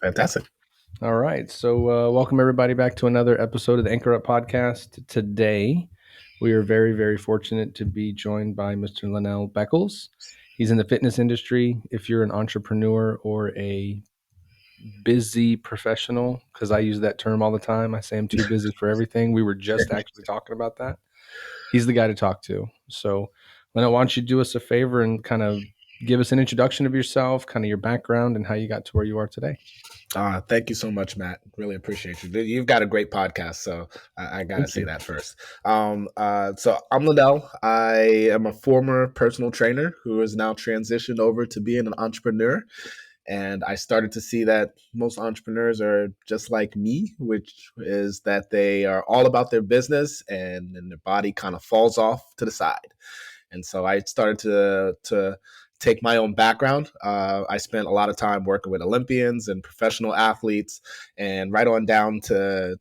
Fantastic. All right. So, welcome everybody back to another episode of the Anchor Up podcast. Today, we are very, very fortunate to be joined by Mr. Lanell Beckles. He's in the fitness industry. If you're an entrepreneur or a busy professional, because I use that term all the time, I say I'm too busy for everything. We were just actually talking about that. He's the guy to talk to. So, Lanell, why don't you do us a favor and kind of give us an introduction of yourself, kind of your background, and how you got to where you are today? Thank you so much, Matt. Really appreciate you. You've got a great podcast, so I got to Thank say you. that first. So I'm Lanell. I am a former personal trainer who has now transitioned over to being an entrepreneur. And I started to see that most entrepreneurs are just like me, which is that they are all about their business and then their body kind of falls off to the side. And so I started to take my own background. I spent a lot of time working with Olympians and professional athletes, and right on down to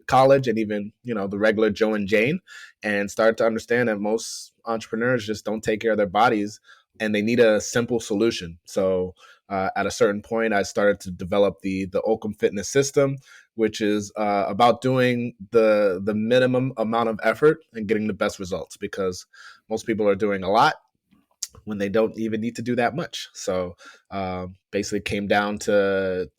college and even the regular Joe and Jane, and started to understand that most entrepreneurs just don't take care of their bodies, and they need a simple solution. So at a certain point, I started to develop the Occams Fitness system, which is about doing the minimum amount of effort and getting the best results, because most people are doing a lot when they don't even need to do that much. So basically came down to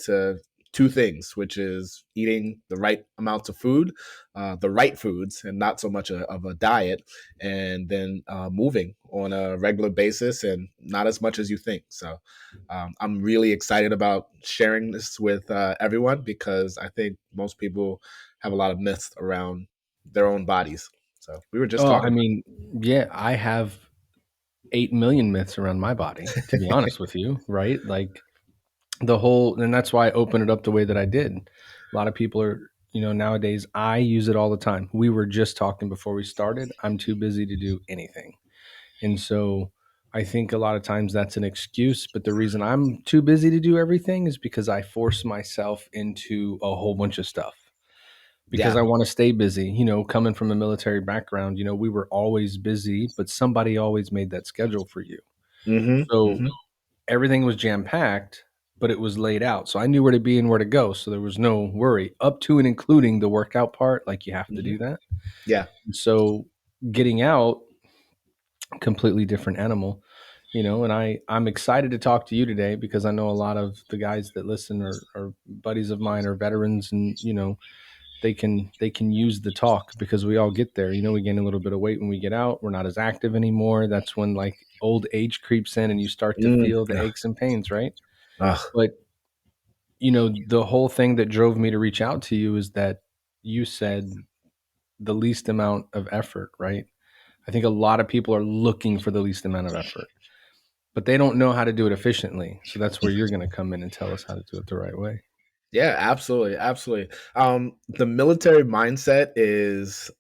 two things, which is eating the right amounts of food, the right foods, and not so much of a diet, and then moving on a regular basis and not as much as you think. So I'm really excited about sharing this with everyone, because I think most people have a lot of myths around their own bodies. So we were just Oh, talking I about mean, yeah, I have 8 million myths around my body, to be honest with you, right? Like and that's why I opened it up the way that I did. A lot of people are, nowadays I use it all the time. We were just talking before we started. I'm too busy to do anything. And so I think a lot of times that's an excuse, but the reason I'm too busy to do everything is because I force myself into a whole bunch of stuff because yeah. I want to stay busy. Coming from a military background, we were always busy, but somebody always made that schedule for you. So Mm-hmm. everything was jam packed, but it was laid out. So I knew where to be and where to go. So there was no worry up to and including the workout part. Like you have to Mm-hmm. do that. Yeah. So getting out, completely different animal, and I'm excited to talk to you today because I know a lot of the guys that listen are buddies of mine or veterans, and they can use the talk because we all get there. We gain a little bit of weight when we get out. We're not as active anymore. That's when like old age creeps in and you start to Mm. feel the aches and pains, right? Ugh. But the whole thing that drove me to reach out to you is that you said the least amount of effort, right? I think a lot of people are looking for the least amount of effort, but they don't know how to do it efficiently. So that's where you're going to come in and tell us how to do it the right way. Yeah, absolutely, absolutely. The military mindset is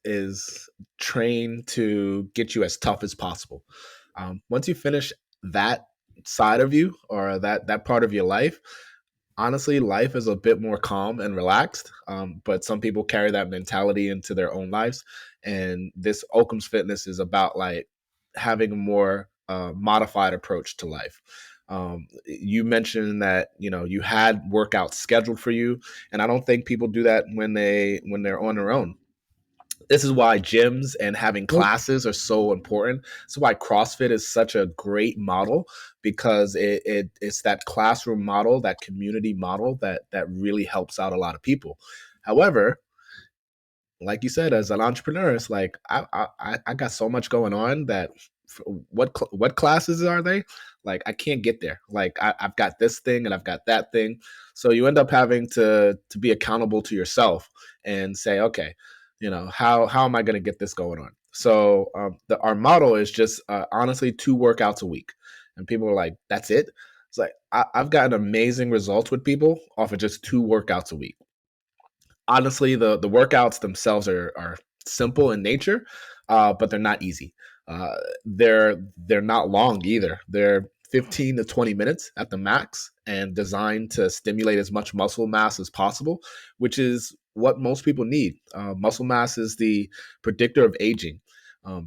trained to get you as tough as possible. Once you finish that side of you, or that part of your life, honestly, life is a bit more calm and relaxed. But some people carry that mentality into their own lives, and this Occams Fitness is about like having a more modified approach to life. You mentioned that you had workouts scheduled for you, and I don't think people do that when they're on their own. This is why gyms and having Nope. classes are so important. That's why CrossFit is such a great model, because it's that classroom model, that community model that really helps out a lot of people. However, like you said, as an entrepreneur, it's like I got so much going on that what classes are they? Like I can't get there. Like I've got this thing and I've got that thing, so you end up having to be accountable to yourself and say, okay, how am I going to get this going on? So our model is just honestly 2 workouts a week, and people are like, that's it. It's like I've gotten amazing results with people off of just 2 workouts a week. Honestly, the workouts themselves are simple in nature, but they're not easy. Uh, they're not long either. They're 15 to 20 minutes at the max, and designed to stimulate as much muscle mass as possible, which is what most people need. Muscle mass is the predictor of aging.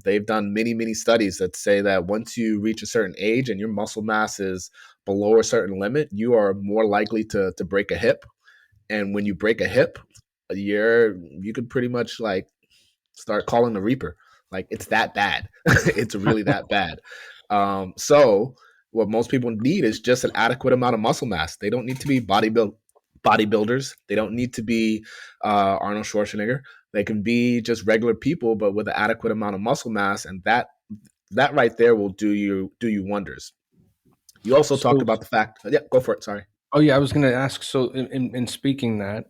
They've done many studies that say that once you reach a certain age and your muscle mass is below a certain limit, you are more likely to break a hip. And when you break a hip, you could pretty much like start calling the Reaper. Like it's that bad. It's really that bad. So what most people need is just an adequate amount of muscle mass. They don't need to be bodybuilders. They don't need to be Arnold Schwarzenegger. They can be just regular people, but with an adequate amount of muscle mass, and that right there will do you wonders. You also talked So, about the fact. Yeah, go for it. Sorry. oh yeah, I was going to ask. So, in speaking that,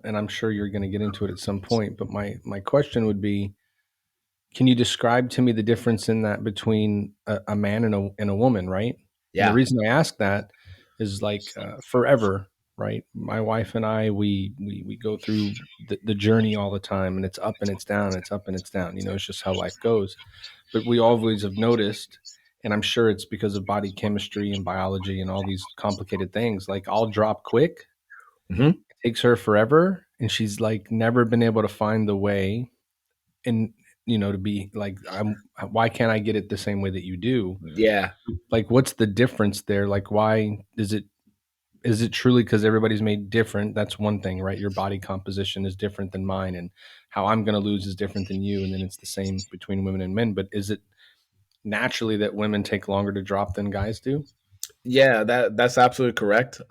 and I'm sure you're going to get into it at some point, but my question would be, can you describe to me the difference in that between a man and a woman, right? And the Yeah. reason I ask that is like forever, right? My wife and I, we go through the journey all the time, and it's up and it's down, it's up and it's down. You know, it's just how life goes. But we always have noticed, and I'm sure it's because of body chemistry and biology and all these complicated things. Like I'll drop quick, Hmm. it takes her forever, and she's like never been able to find the way and to be like, I'm why can't I get it the same way that you do? Yeah. Like what's the difference there? Like why is it truly because everybody's made different? That's one thing, right? Your body composition is different than mine, and how I'm going to lose is different than you, and then it's the same between women and men. But is it naturally that women take longer to drop than guys do? Yeah, that's absolutely correct.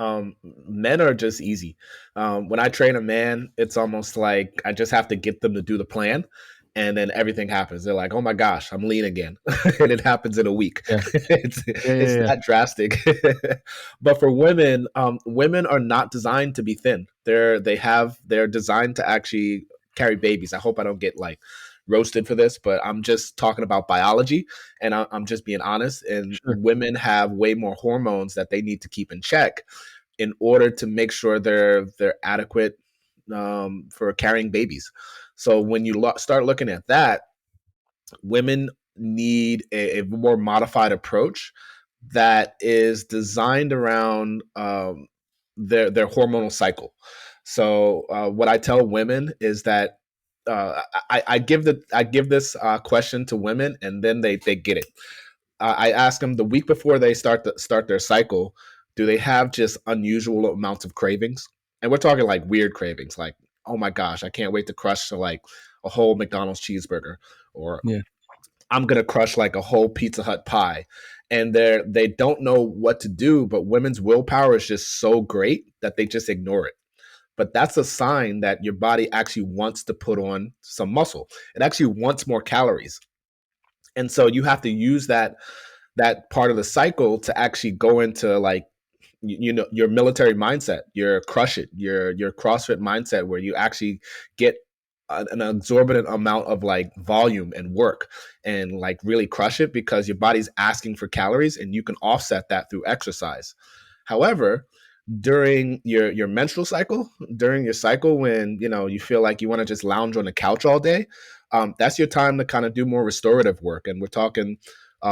Men are just easy. When I train a man, it's almost like I just have to get them to do the plan, and then everything happens. They're like, "Oh my gosh, I'm lean again," and it happens in a week. Yeah, it's yeah, it's yeah, yeah. that drastic. But for women, women are not designed to be thin. They're designed to actually carry babies. I hope I don't get like roasted for this, but I'm just talking about biology and I'm just being honest. And Sure. women have way more hormones that they need to keep in check in order to make sure they're adequate for carrying babies. So when you start looking at that, women need a more modified approach that is designed around their hormonal cycle. So what I tell women is that I give this question to women, and then they get it. I ask them the week before they start their cycle, do they have just unusual amounts of cravings? And we're talking like weird cravings, like oh my gosh, I can't wait to crush like a whole McDonald's cheeseburger, or Yeah, I'm gonna crush like a whole Pizza Hut pie. And they don't know what to do, but women's willpower is just so great that they just ignore it. But that's a sign that your body actually wants to put on some muscle. It actually wants more calories. And so you have to use that part of the cycle to actually go into like your military mindset, your crush it, your CrossFit mindset, where you actually get an exorbitant amount of like volume and work and like really crush it because your body's asking for calories and you can offset that through exercise. However, during your menstrual cycle, during your cycle when you feel like you want to just lounge on the couch all day, that's your time to kind of do more restorative work. And we're talking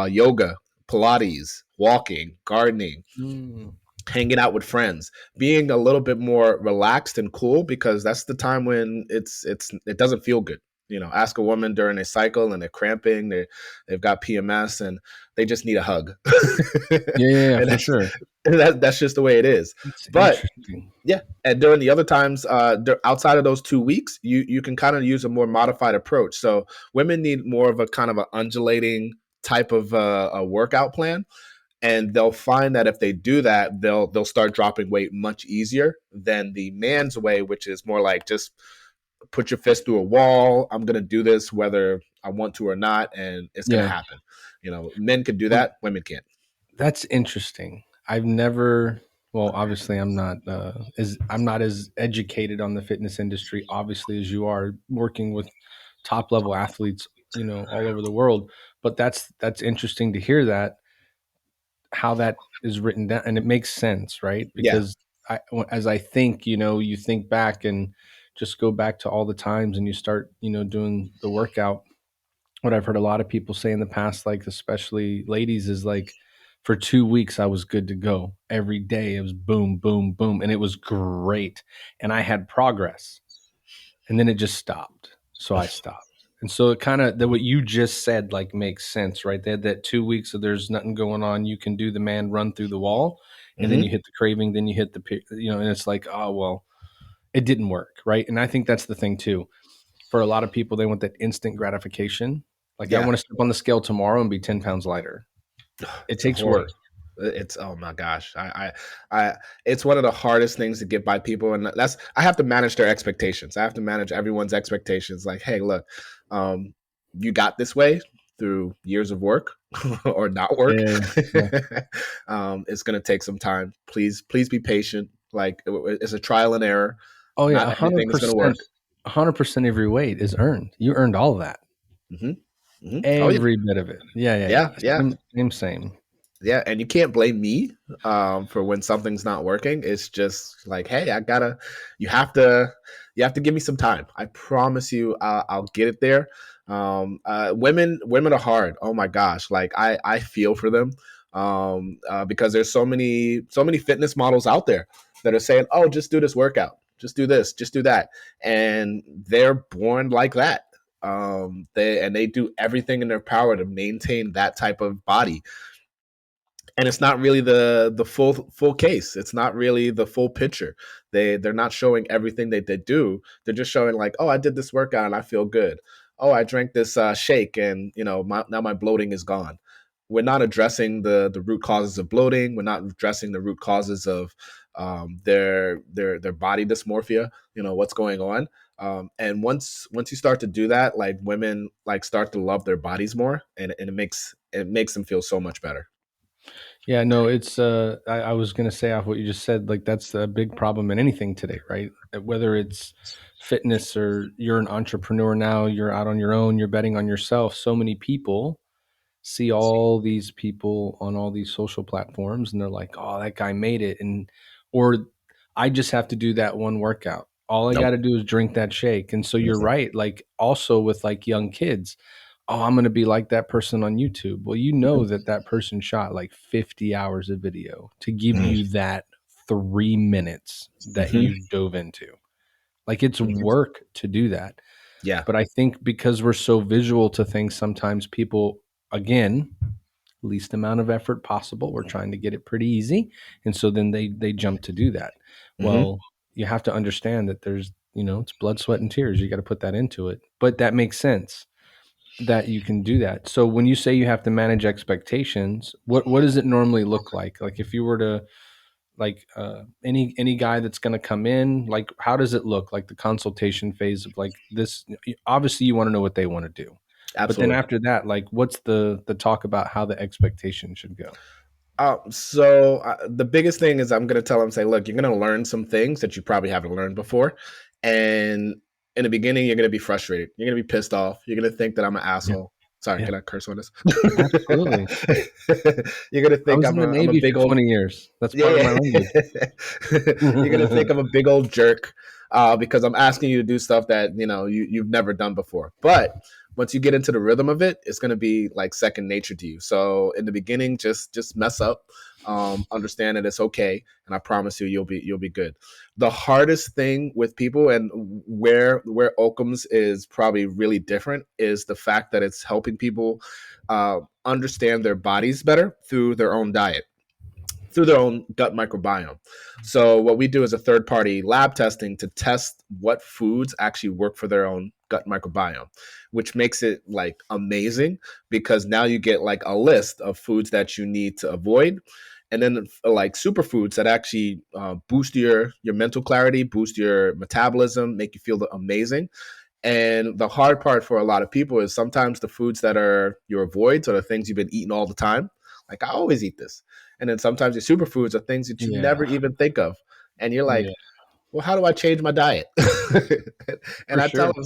yoga, Pilates, walking, gardening, mm, hanging out with friends, being a little bit more relaxed and cool, because that's the time when it doesn't feel good. Ask a woman during a cycle and they're cramping, they've got PMS and they just need a hug. yeah, yeah, yeah, And for sure. that's just the way it is. It's But interesting. yeah, and during the other times, outside of those 2 weeks, you can kind of use a more modified approach. So women need more of a kind of an undulating type of a workout plan, and they'll find that if they do that, they'll start dropping weight much easier than the man's way, which is more like just put your fist through a wall. I'm gonna do this whether I want to or not, and it's gonna Yeah. happen. Men can do Well, that, women can't. that's interesting. I've never well, obviously I'm not as educated on the fitness industry obviously as you are working with top level athletes, all over the world, but that's interesting to hear that how that is written down and it makes sense, right? Yeah. Because as I think, you think back and just go back to all the times and you start, doing the workout. What I've heard a lot of people say in the past, like especially ladies, is like for 2 weeks I was good to go. Every day it was boom, boom, boom, and it was great. And I had progress. And then it just stopped. So I stopped. And so it kind of that what you just said like makes sense, right? They had that 2 weeks of there's nothing going on. You can do the man run through the wall. and then you Hmm. hit the craving, then you hit and it's like, oh well, it didn't work, right? And I think that's the thing too. For a lot of people, they want that instant gratification. Like, I Yeah. want to step on the scale tomorrow and be 10 pounds lighter. It It's a takes horror. work. It's oh my gosh. It's one of the hardest things to get by people, and that's I have to manage their expectations. I have to manage everyone's expectations. Like, hey, look, um, you got this way through years of work or not work. Yeah, yeah. It's gonna take some time. Please be patient. Like it's a trial and error. Oh yeah, Not a hundred everything is gonna work. percent. 100% of your weight is earned. You earned all of that, Hmm. Hmm. Oh yeah, every bit of it. Yeah, yeah, yeah, yeah. yeah. Same. Yeah, and you can't blame me for when something's not working. It's just like, hey, I gotta. You have to. You have to give me some time. I promise you, I'll get it there. Women are hard. Oh my gosh, like I feel for them because there's so many fitness models out there that are saying, oh, just do this workout, just do this, just do that, and they're born like that. They do everything in their power to maintain that type of body, and it's not really the full case. It's not really the full picture. They're not showing everything that they do. They're just showing like, oh, I did this workout and I feel good. Oh, I drank this shake and now my bloating is gone. We're not addressing the root causes of bloating. We're not addressing the root causes of their body dysmorphia. What's going on. And once you start to do that, like women like start to love their bodies more, and it makes them feel so much better. Yeah, no, it's I was gonna say off what you just said, like that's a big problem in anything today, right? Whether it's fitness or you're an entrepreneur now, you're out on your own, you're betting on yourself. So many people see all these people on all these social platforms and they're like, "Oh, that guy made it." Or I just have to do that one workout. All I got Nope. to do is drink that shake. And so you're Mhm, right, like also with like young kids, oh, I'm going to be like that person on YouTube. Well, you know mhm, that that person shot like 50 hours of video to give mhm, you that 3 minutes that mhm, you dove into. Like, it's mhm. work to do that. Yeah. But I think because we're so visual to things, sometimes people, again, least amount of effort possible. We're trying to get it pretty easy. And so then they jump to do that. Mhm. Well, you have to understand that there's, it's blood, sweat, and tears. You got to put that into it. But that makes sense that you can do that. So when you say you have to manage expectations, what does it normally look like? Like if you were to like any guy that's going to come in, like how does it look like the consultation phase of like this? Obviously you want to know what they want to do, but then Absolutely. after that, like what's the talk about how the expectation should go? So the biggest thing is I'm going to tell them, say, look, you're going to learn some things that you probably haven't learned before. And in the beginning, you're going to be frustrated. You're going to be pissed off. You're going to think that I'm an Yeah, asshole. Sorry, yeah, can I curse on this? absolutely. You're going to I think was in the I'm a Navy big for old. 20 years. That's part of Yeah, my language. you're gonna think I'm a big old jerk because I'm asking you to do stuff that you've never done before. But once you get into the rhythm of it, it's gonna be like second nature to you. So in the beginning, just mess up, understand that it's okay, and I promise you, you'll be good. The hardest thing with people, and where Occams is probably really different, is the fact that it's helping people understand their bodies better through their own diet, through their own gut microbiome. So what we do is a third party lab testing to test what foods actually work for their own gut microbiome, which makes it like amazing because now you get like a list of foods that you need to avoid, and then like superfoods that actually boost your mental clarity, boost your metabolism, make you feel amazing. And the hard part for a lot of people is sometimes the foods that are your avoids are the things you've been eating all the time. Like, I always eat this. And then sometimes your superfoods are things that you never Yeah, even think of. And you're like, yeah, well, how do I change my diet? And for I tell sure. them,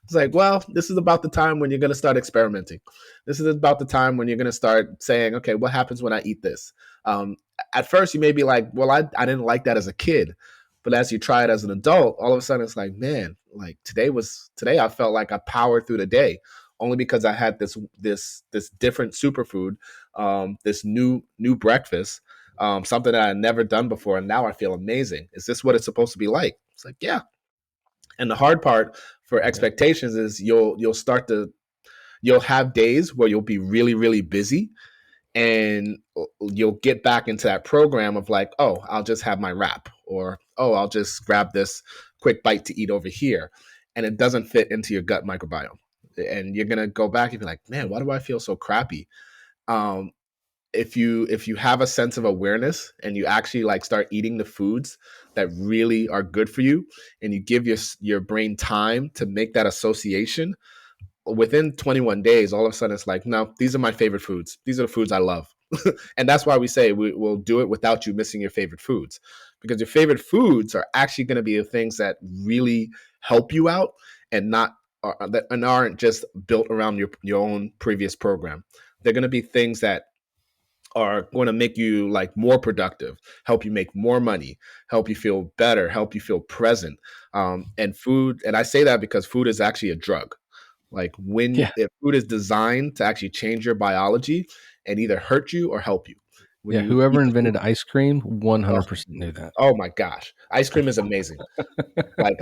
it's like, well, this is about the time when you're going to start experimenting. This is about the time when you're going to start saying, okay, what happens when I eat this? Um, at first, you may be like, well, I didn't like that as a kid. But as you try it as an adult, all of a sudden it's like, man, like today I felt like I powered through the day only because I had this different superfood, this new breakfast, something that I had never done before, and now I feel amazing. Is this what it's supposed to be like? It's like, yeah. And the hard part for Yeah, expectations is you'll have days where you'll be really really busy, and you'll get back into that program of like, oh, I'll just have my wrap, or oh, I'll just grab this quick bite to eat over here, and it doesn't fit into your gut microbiome, and you're gonna go back and be like, man, why do I feel so crappy? Um, if you have a sense of awareness and you actually like start eating the foods that really are good for you, and you give your brain time to make that association, within 21 days, all of a sudden it's like, no, these are my favorite foods. These are the foods I love. And that's why we say we'll do it without you missing your favorite foods, because your favorite foods are actually going to be the things that really help you out, and not that and aren't just built around your own previous program. They're going to be things that are going to make you like more productive, help you make more money, help you feel better, help you feel present. And food, and I say that because food is actually a drug. Like when Yeah. if food is designed to actually change your biology and either hurt you or help you. When Yeah. you Whoever eat the food, invented ice cream oh, 100% knew that. oh my gosh, ice cream is amazing. Like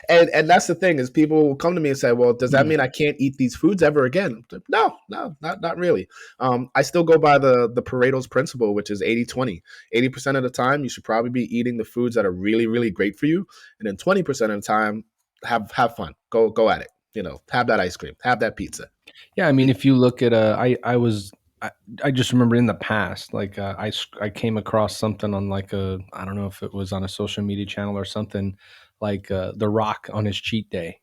and that's the thing is people will come to me and say, well, does that mean I can't eat these foods ever again? No, no, not really. I still go by the Pareto's principle, which is 80-20. 80% of the time, you should probably be eating the foods that are really, really great for you. And then 20% of the time, have fun. Go at it. Have that ice cream, have that pizza. Yeah, I mean, if you look at I, I just remember in the past, like I came across something on like I don't know if it was on a social media channel or something, like The Rock on his cheat day,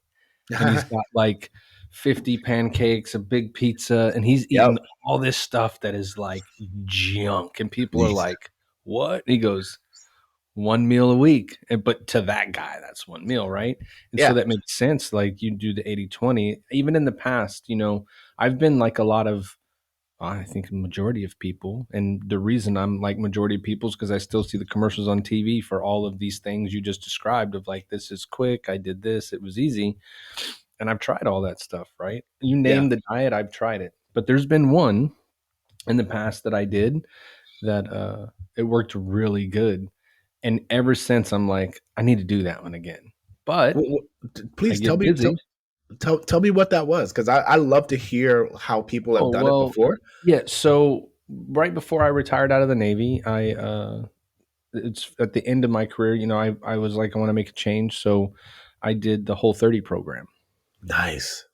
and he's got like 50 pancakes, a big pizza, and he's Yep. eating all this stuff that is like junk, and people are like, "What?" He goes, "One meal a week," but to that guy, that's one meal, right? And so Yeah. that makes sense. Like you do the 80-20. Even in the past, I've been like a lot of I think a majority of people. And the reason I'm like majority of people is because I still see the commercials on TV for all of these things you just described of like, this is quick. I did this. It was easy. And I've tried all that stuff, right? You Yeah. name the diet, I've tried it. But there's been one in the past that I did that it worked really good. And ever since I'm like, I need to do that one again. But I Please tell get me busy. tell me what that was, because I love to hear how people have Oh, done it well, before. yeah. So right before I retired out of the Navy, it's at the end of my career, I was like, I want to make a change. So I did the Whole 30 program. Nice.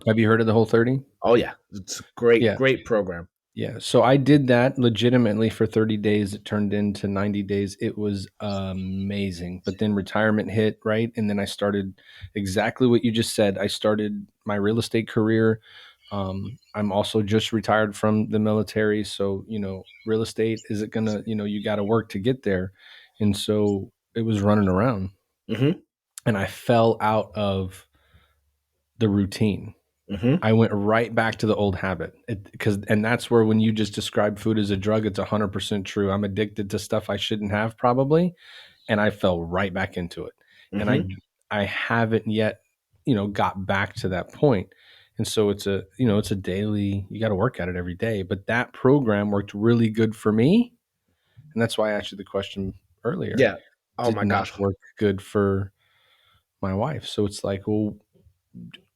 Have you heard of the Whole 30? Oh yeah, it's a great Yeah. great program. Yeah. So I did that legitimately for 30 days. It turned into 90 days. It was amazing. But then retirement hit, right? And then I started exactly what you just said. I started my real estate career. I'm also just retired from the military. So, real estate, is it going to, you got to work to get there. And so it was running around. Hmm. And I fell out of the routine. Hmm. I went right back to the old habit and that's where when you just described food as a drug, it's 100% true. I'm addicted to stuff I shouldn't have probably, and I fell right back into it. And I Hmm. I haven't yet, got back to that point. And so it's a daily, you got to work at it every day. But that program worked really good for me, and that's why I asked you the question earlier. Yeah. Oh Did my not gosh. work good for my wife. So it's like, well,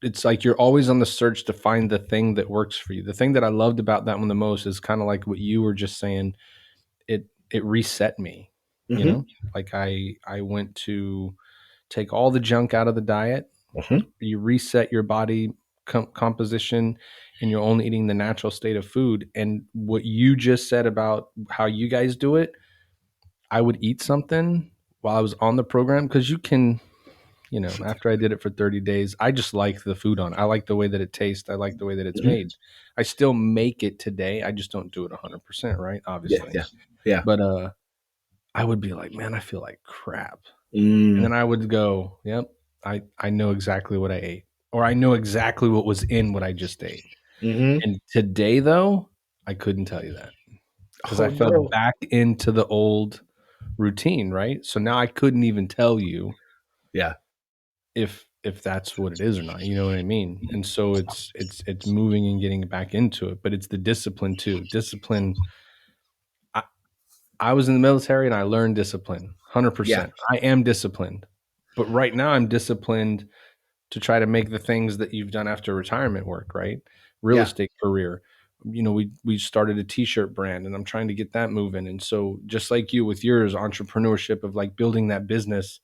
it's like you're always on the search to find the thing that works for you. The thing that I loved about that one the most is kind of like what you were just saying. It reset me, you Hmm. know? Like I went to take all the junk out of the diet. Hmm. You reset your body composition, and you're only eating the natural state of food. And what you just said about how you guys do it, I would eat something while I was on the program because you can, after I did it for 30 days, I just like the food on it. I like the way that it tastes. I like the way that it's Hmm. made. I still make it today. I just don't do it 100%, right? Yeah. Obviously. Yeah. Yeah. But I would be like, man, I feel like crap. And Mm. then I would go, yep, I know exactly what I ate, or I know exactly what was in what I just ate. Hmm. And today, though, I couldn't tell you that because Oh I fell no. back into the old routine, right? So now I couldn't even tell you Yeah. if that's what it is or not. You know what I mean? And so it's moving and getting back into it, but it's the discipline too. Discipline. I, I was in the military and I learned discipline. Yeah. 100%. I am disciplined. But right now I'm disciplined to try to make the things that you've done after retirement work, right? Real Yeah. estate career, we started a t-shirt brand, and I'm trying to get that moving. And so just like you with yours, entrepreneurship of like building that business,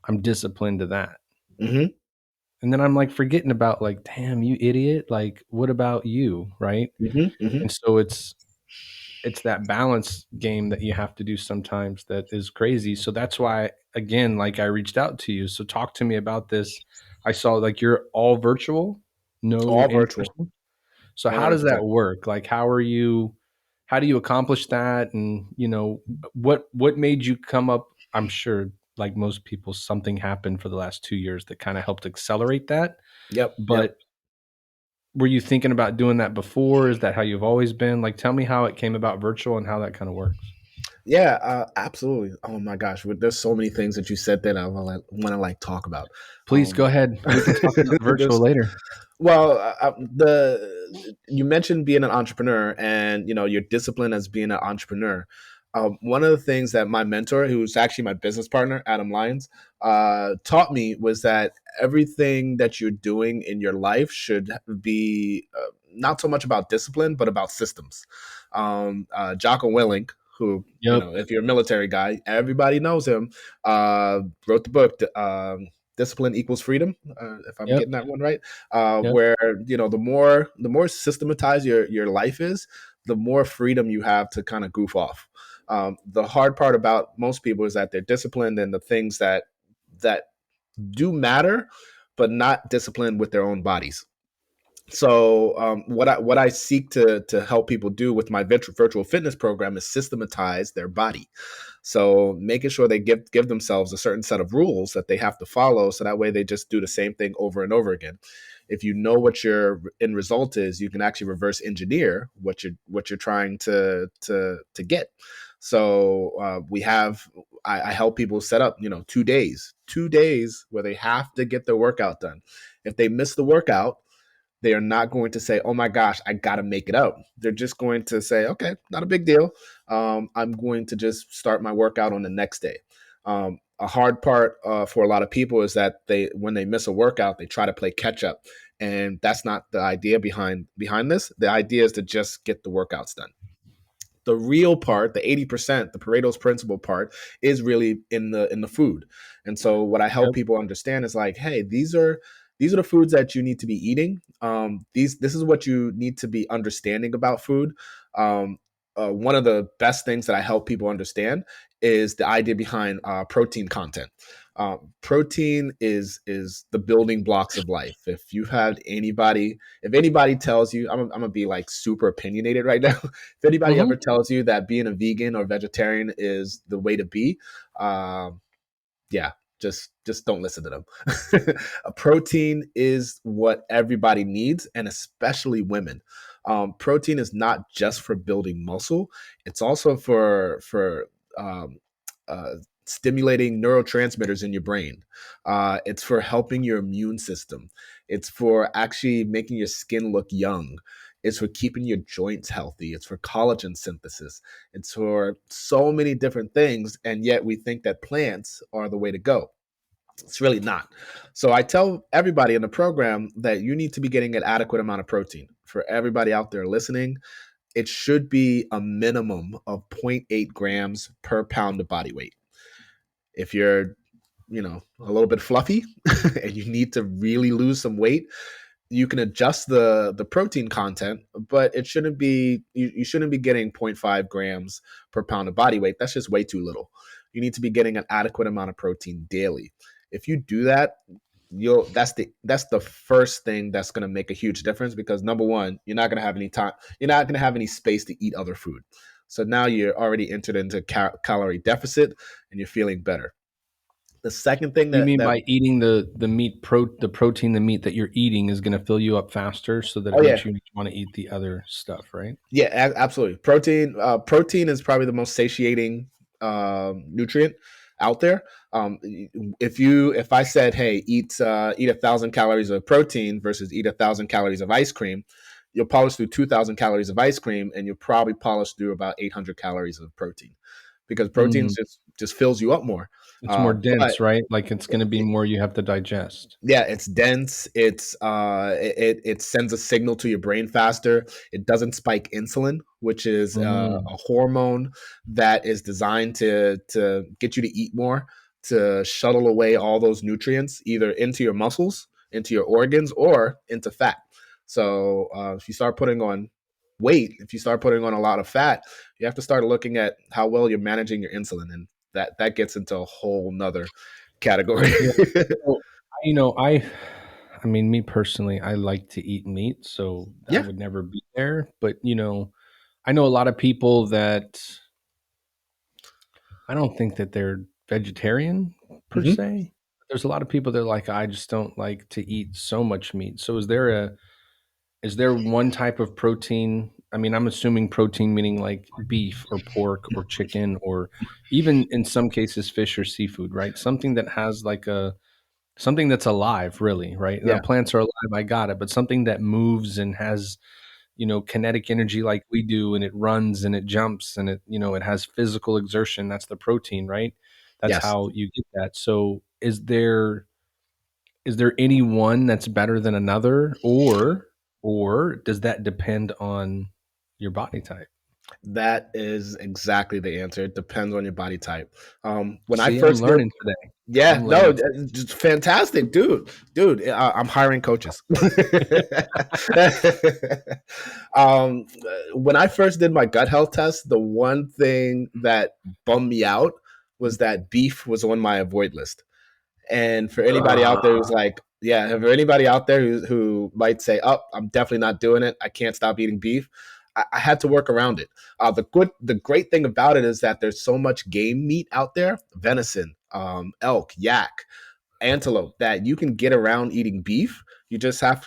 I'm disciplined to that. Hmm. And then I'm like forgetting about like, damn, you idiot. Like, what about you? Right. Hmm. Hmm. And so it's that balance game that you have to do sometimes that is crazy. So that's why, again, like I reached out to you. So talk to me about this. I saw like you're all virtual, no All in virtual, person. So how does that 100%. work? Like, how do you accomplish that? And what made you come up? I'm sure like most people, something happened for the last 2 years that kind of helped accelerate that. Yep, yep. But were you thinking about doing that before? Is that how you've always been? Like, tell me how it came about virtual and how that kind of works. Yeah, absolutely. Oh my gosh, there's so many things that you said that I want to like talk about. Please go ahead. We can talk about virtual There's later. Well, the you mentioned being an entrepreneur, and your discipline as being an entrepreneur. One of the things that my mentor, who's actually my business partner, Adam Lyons, taught me was that everything that you're doing in your life should be not so much about discipline, but about systems. Jocko Willink, who, Yep. if you're a military guy, everybody knows him, wrote the book. Discipline equals freedom, if I'm Yep. getting that one right. Yep. Where the more systematized your life is, the more freedom you have to kind of goof off. The hard part about most people is that they're disciplined in the things that do matter, but not disciplined with their own bodies. So what I seek to help people do with my virtual fitness program is systematize their body. So making sure they give themselves a certain set of rules that they have to follow, so that way they just do the same thing over and over again. If you know what your end result is, you can actually reverse engineer what you're trying to get. So I help people set up 2 days where they have to get their workout done. If they miss the workout, they are not going to say, "Oh my gosh, I got to make it up." They're just going to say, "Okay, not a big deal. I'm going to just start my workout on the next day." A hard part for a lot of people is that when they miss a workout, they try to play catch up, and that's not the idea behind this. The idea is to just get the workouts done. The real part, the 80%, the Pareto's principle part, is really in the food. And so what I help Yep. people understand is like, hey, these are the foods that you need to be eating. This is what you need to be understanding about food. One of the best things that I help people understand is the idea behind protein content. Protein is the building blocks of life. If anybody tells you, I'm gonna be like super opinionated right now. If anybody ever Hmm. tells you that being a vegan or vegetarian is the way to be, yeah, just don't listen to them. A protein is what everybody needs, and especially women. Protein is not just for building muscle; it's also for um, uh, stimulating neurotransmitters in your brain. It's for helping your immune system. It's for actually making your skin look young. It's for keeping your joints healthy. It's for collagen synthesis. It's for so many different things, and yet we think that plants are the way to go. It's really not. So I tell everybody in the program that you need to be getting an adequate amount of protein. For everybody out there listening, it should be a minimum of zero point 0.8 grams per pound of body weight. If you're, a little bit fluffy and you need to really lose some weight, you can adjust the protein content, but it shouldn't be you shouldn't be getting zero point 0.5 grams per pound of body weight. That's just way too little. You need to be getting an adequate amount of protein daily. If you do that, you'll that's the first thing that's going to make a huge difference, because number one, you're not going to have any time, you're not going to have any space to eat other food. So now you're already entered into calorie deficit and you're feeling better. The second thing You mean that by eating the protein, the meat that you're eating is going to fill you up faster, so that it oh makes yeah, you want to eat the other stuff, right? yeah, absolutely. Protein is probably the most satiating nutrient out there. Um, if I said, "Hey, eat 1,000 calories of protein versus eat 1,000 calories of ice cream," you'll polish through 2,000 calories of ice cream, and you'll probably polish through about 800 calories of protein, because protein Mm. just fills you up more. It's more But dense, right? Like it's going to be more you have to digest. yeah, it's dense. It sends a signal to your brain faster. It doesn't spike insulin, which is Mm. a hormone that is designed to get you to eat more, to shuttle away all those nutrients either into your muscles, into your organs, or into fat. So if you start putting on weight, if you start putting on a lot of fat, you have to start looking at how well you're managing your insulin, and that gets into a whole nother category. Yeah. So, you know, I mean, me personally, I like to eat meat, so I Yeah. would never be there. But, I know a lot of people that I don't think that they're vegetarian per Hmm. se. There's a lot of people that are like, I just don't like to eat so much meat. So is there one type of protein? I mean, I'm assuming protein meaning like beef or pork or chicken or even in some cases fish or seafood, right? Something that has like a something that's alive, really, right? Now Yeah. plants are alive, I got it, but something that moves and has, kinetic energy like we do, and it runs and it jumps and it has physical exertion. That's the protein, right? That's Yes. how you get that. So is there any one that's better than another, or does that depend on your body type? That is exactly the answer. It depends on your body type. When I See, I'm first did, learning today. yeah, I'm no, learning today. just fantastic, dude. I'm hiring coaches. When I first did my gut health test, the one thing that bummed me out was that beef was on my avoid list. And for anybody out there who's Ah, like, yeah, for anybody out there who might say, "Oh, I'm definitely not doing it. I can't stop eating beef," I had to work around it. The great thing about it is that there's so much game meat out there: venison, elk, yak, antelope, that you can get around eating beef. You just have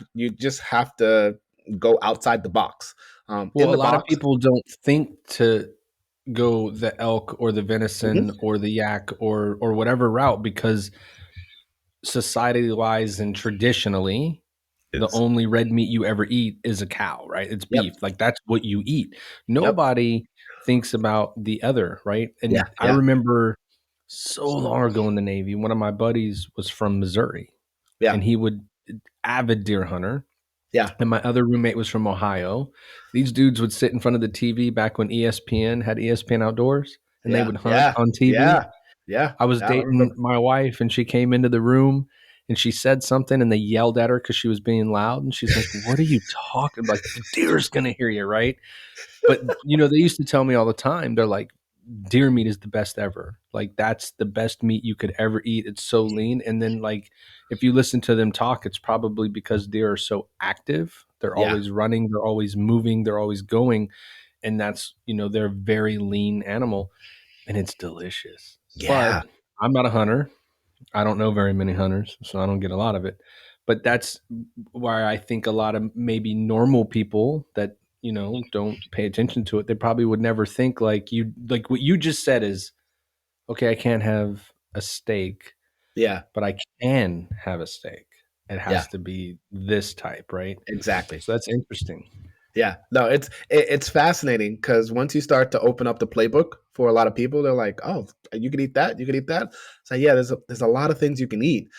to go outside the box. In well, a the lot of box. people don't think to go the elk or the venison Mhm. or the yak or whatever route because society wise and traditionally the It's only red meat you ever eat is a cow, right? It's Yep, beef. Like that's what you eat. yep, Nobody thinks about the other, right? yeah, And I yeah, remember so long ago in the Navy, one of my buddies was from Missouri yeah, and he would avid deer hunter, yeah, and my other roommate was from Ohio. These dudes would sit in front of the TV back when ESPN had ESPN Outdoors, and they yeah, would hunt yeah, on TV. yeah, yeah. I was I dating remember. my wife, and she came into the room, and she said something, and they yelled at her because she was being loud, and she's like, "What are you talking?" Like the deer's gonna hear you, right? But they used to tell me all the time. They're like, deer meat is the best ever. Like that's the best meat you could ever eat. It's so lean. And then like if you listen to them talk, it's probably because deer are so active. They're Yeah, always running, they're always moving, they're always going. And that's, they're a very lean animal and it's delicious. yeah, But I'm not a hunter. I don't know very many hunters, so I don't get a lot of it. But that's why I think a lot of maybe normal people that don't pay attention to it, they probably would never think like what you just said is okay. I can't have a steak, yeah, but I can have a steak. It yeah. has to be this type, right? Exactly. So that's interesting. Yeah, no, it's fascinating because once you start to open up the playbook for a lot of people, they're like, "Oh, you can eat that, you can eat that." So yeah, there's a lot of things you can eat.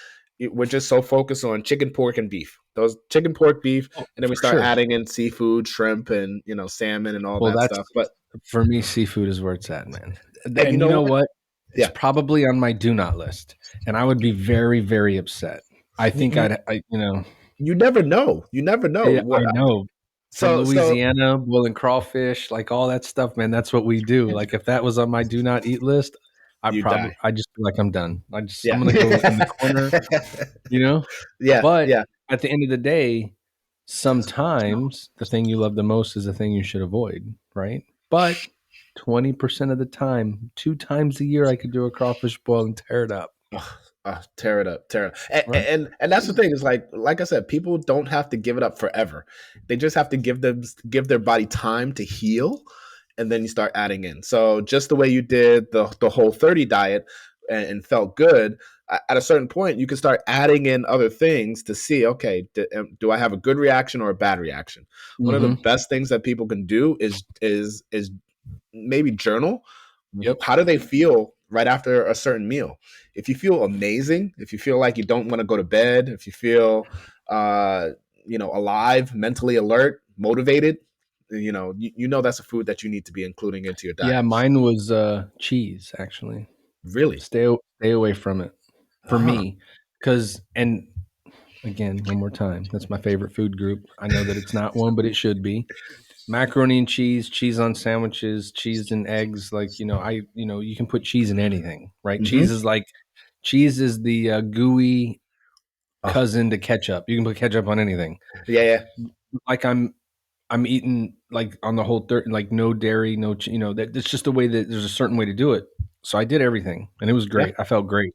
We're just so focused on chicken, pork, and beef. Those chicken, pork, beef, Oh, and then we for start sure. adding in seafood, shrimp, and salmon and all Well, that that's stuff. But for me. Seafood is where it's at, man. and you And you know know what? what? It's Yeah, probably on my do not list, and I would be very, very upset. I you, think you I never know. You never know. yeah, I know. From So Louisiana, boiling crawfish, like all that stuff, man. That's what we do. Like if that was on my do not eat list, you die. I just feel like I'm done. I'm Yeah. gonna go in the corner, you know. Yeah, But yeah. at the end of the day, sometimes the thing you love the most is the thing you should avoid, right? But 20% of the time, 2 times a year, I could do a crawfish boil and tear it up, Tear it up, tear it up. right? And that's the thing is like I said, people don't have to give it up forever. They just have to give their body time to heal, and then you start adding in. So just the way you did the Whole 30 diet and felt good, at a certain point you can start adding in other things to see, okay, do I have a good reaction or a bad reaction? One of the Mm-hmm. best things that people can do is maybe journal. Yep. How do they feel right after a certain meal. If you feel amazing, if you feel like you don't want to go to bed, if you feel uh, alive, mentally alert, motivated, you know that's a food that you need to be including into your Yeah, diet. mine was cheese actually. Really? Stay away from it for Uh-huh. me, because and again, one more time, that's my favorite food group. I know that it's not one, but it should be. Macaroni and cheese, cheese on sandwiches, cheese and eggs. Like you can put cheese in anything, right? Mm-hmm. Cheese is the gooey Oh, cousin to ketchup. You can put ketchup on anything. yeah, yeah, Like I'm eating like on the whole like no dairy, no that it's just the way that there's a certain way to do it. So I did everything, and it was yeah. great. I felt great.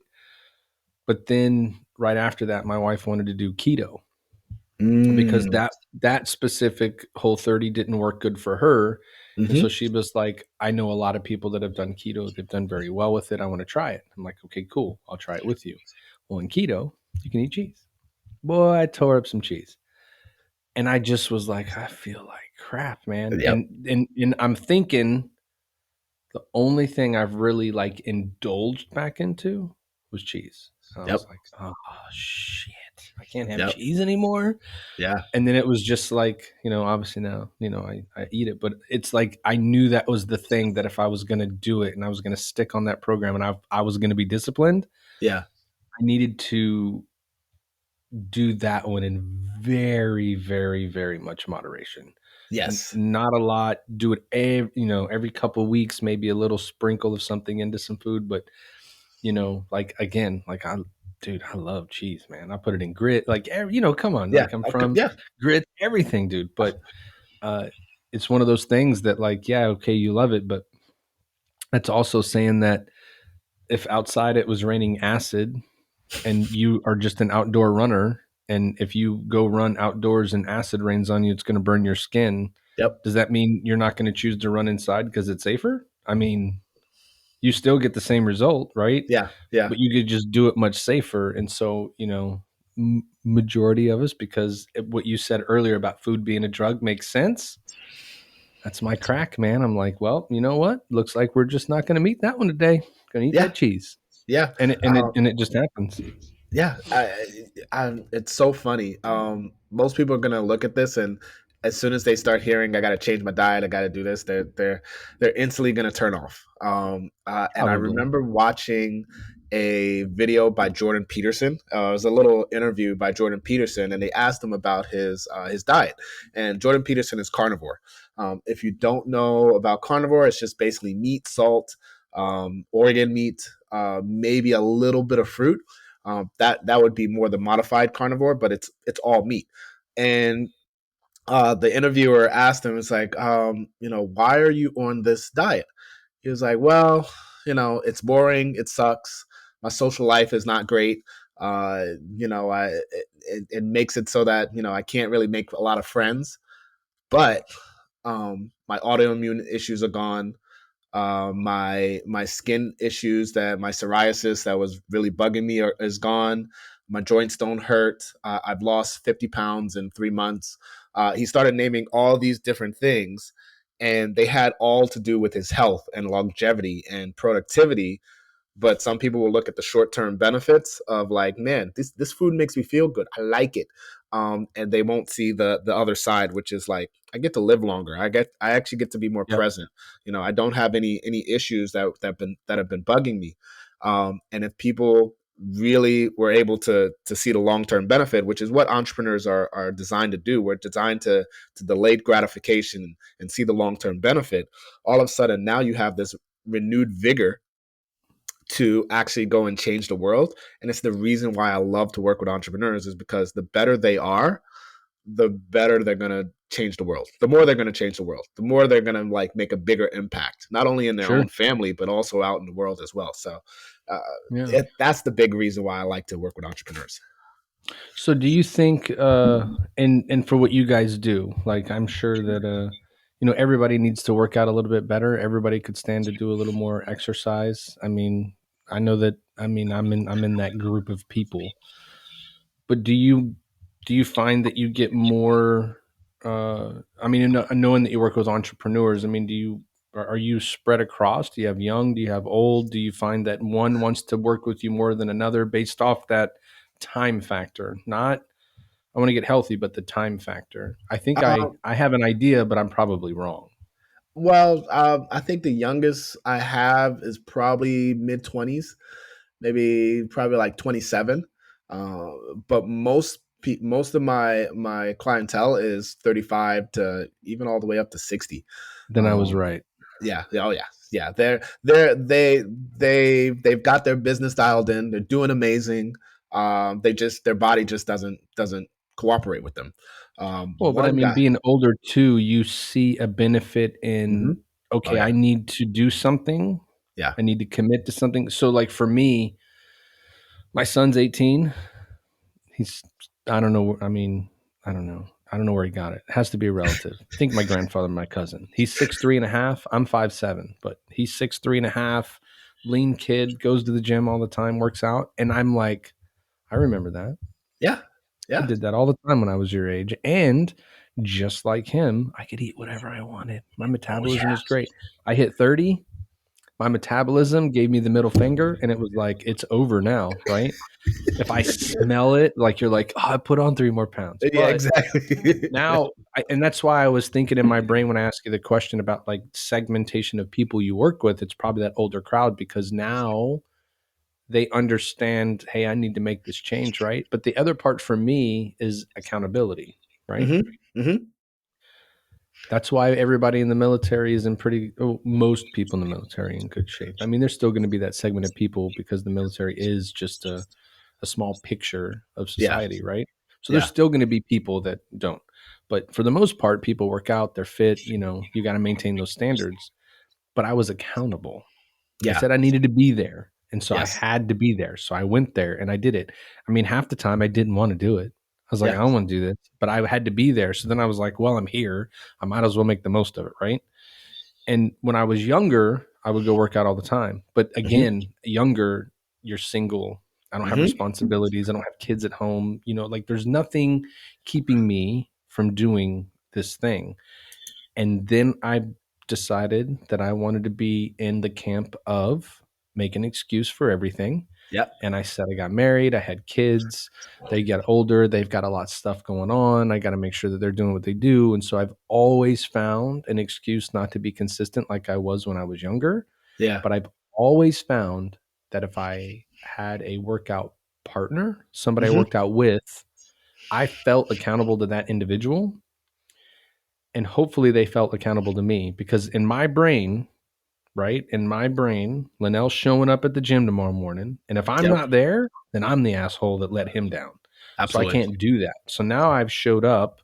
But then right after that, my wife wanted to do keto because Mm. that specific Whole30 didn't work good for her. And so Mm-hmm. she was like, I know a lot of people that have done keto. They've done very well with it. I want to try it. I'm like, okay, cool. I'll try it with you. Well, in keto, you can eat cheese. Boy, I tore up some cheese. And I just was like, I feel like crap, man. Yep. And I'm thinking the only thing I've really like indulged back into was cheese. And I was Yep. like, oh shit. I can't have Yep. cheese anymore. Yeah. And then it was just like, obviously now, I eat it, but it's like I knew that was the thing that if I was going to do it and I was going to stick on that program and I was going to be disciplined, Yeah. I needed to do that one in very, very, very much moderation. Yes. Not a lot. Do it every couple of weeks, maybe a little sprinkle of something into some food, but like again, like dude, I love cheese, man. I put it in grit, like come on, Yeah. like I'm Okay. from Yeah. grit, everything, dude. But uh, it's one of those things that, like, yeah, okay, you love it, but that's also saying that if outside it was raining acid and you are just an outdoor runner, and if you go run outdoors and acid rains on you, it's going to burn your skin. Yep. Does that mean you're not going to choose to run inside because it's safer? I mean, you still get the same result, right? Yeah. Yeah. But you could just do it much safer. And so, majority of us, because what you said earlier about food being a drug makes sense. That's my crack, man. I'm like, well, you know what? Looks like we're just not going to meet that one today. Going to eat Yeah. that cheese, Yeah. and it and it Um, and it just happens. yeah. It's so funny. Most people are gonna look at this, and as soon as they start hearing, I got to change my diet, I got to do this, they're instantly gonna turn off. And I Probably. remember watching a video by Jordan Peterson. It was a little interview by Jordan Peterson, and they asked him about his diet. And Jordan Peterson is carnivore. If you don't know about carnivore, it's just basically meat, salt, organ meat, maybe a little bit of fruit. That would be more the modified carnivore, but it's all meat. And the interviewer asked him, "It's like, why are you on this diet?" He was like, "Well, it's boring. It sucks. My social life is not great. Uh, it makes it so that I can't really make a lot of friends. But my autoimmune issues are gone. My skin issues, that my psoriasis that was really bugging me is gone. My joints don't hurt. I've lost 50 pounds in 3 months." He started naming all these different things, and they had all to do with his health and longevity and productivity. But some people will look at the short term benefits of, like, man, this food makes me feel good. I like it. And they won't see the other side, which is like, I get to live longer. I actually get to be more Yep. present. I don't have any issues that have been bugging me. And if people really were able to see the long term benefit, which is what entrepreneurs are designed to do, we're designed to delay gratification and see the long term benefit. All of a sudden, now you have this renewed vigor to actually go and change the world. And it's the reason why I love to work with entrepreneurs, is because the better they are, the better they're going to change the world. The more they're going to change the world, the more they're going to like make a bigger impact, not only in their Sure. own family, but also out in the world as well. So uh, Yeah. that's the big reason why I like to work with entrepreneurs. So do you think and for what you guys do, like I'm sure that everybody needs to work out a little bit better. Everybody could stand to do a little more exercise. I mean, I know that I'm in that group of people. But do you find that you get more knowing that you work with entrepreneurs, I mean, are you spread across? Do you have young? Do you have old? Do you find that one wants to work with you more than another based off that time factor? Not I want to get healthy, but the time factor. I think Um, I have an idea, but I'm probably wrong. well, I think the youngest I have is probably mid 20s, maybe probably like 27. Uh, but most of my clientele is 35 to even all the way up to 60. Then I was Um, right. yeah, oh yeah, yeah. They've got their business dialed in. They're doing amazing. They just their body just doesn't cooperate with them. Well, but I One mean, guy. being older too, you see a benefit in, Mhm. Oh okay, yeah, I need to do something. yeah. I need to commit to something. So, like for me, my son's 18. He's, I don't know. I mean, I don't know. I don't know where he got it. It has to be a relative. I think my grandfather, my cousin. He's 6'3.5". I'm 5'7", but he's 6'3.5". Lean kid, goes to the gym all the time, works out. And I'm like, I remember that. Yeah. I Yeah. did that all the time when I was your age. And just like him, I could eat whatever I wanted. My Oh metabolism yeah. is great. I hit 30. My metabolism gave me the middle finger, and it was like, it's over now, right? If I smell it, like you're like, oh, I put on 3 more pounds. Yeah, But exactly. now, and that's why I was thinking in my brain when I asked you the question about like segmentation of people you work with, it's probably that older crowd because now they understand, hey, I need to make this change, right? But the other part for me is accountability, right? Hmm. Hmm. That's why everybody in the military is in pretty, oh, most people in the military in good shape. I mean, there's still going to be that segment of people because the military is just a small picture of Yeah. society, right? So there's Yeah. still going to be people that don't. But for the most part, people work out, they're fit, you got to maintain those standards. But I was accountable. They Yeah. said I needed to be there. And so I Yes. had to be there. So I went there and I did it. I mean, half the time I didn't want to do it. I was like, I Yeah. don't want to do this, but I had to be there. So then I was like, well, I'm here. I might as well make the most of it. Right. And when I was younger, I would go work out all the time. But Hmm. again, younger, you're single. I don't have Hmm. responsibilities. I don't have kids at home. Like there's nothing keeping me from doing this thing. And then I decided that I wanted to be in the camp of make an excuse for everything. Yep. And I said, I got married, I had kids, they get older, they've got a lot of stuff going on. I got to make sure that they're doing what they do. And so I've always found an excuse not to be consistent like I was when I was younger. Yeah. But I've always found that if I had a workout partner, somebody I Hmm. worked out with, I felt accountable to that individual and hopefully they felt accountable to me because in my brain, right? In my brain, Linnell's showing up at the gym tomorrow morning. And if I'm Yep. not there, then I'm the asshole that let him down. So I Absolutely. can't do that. So now I've showed up,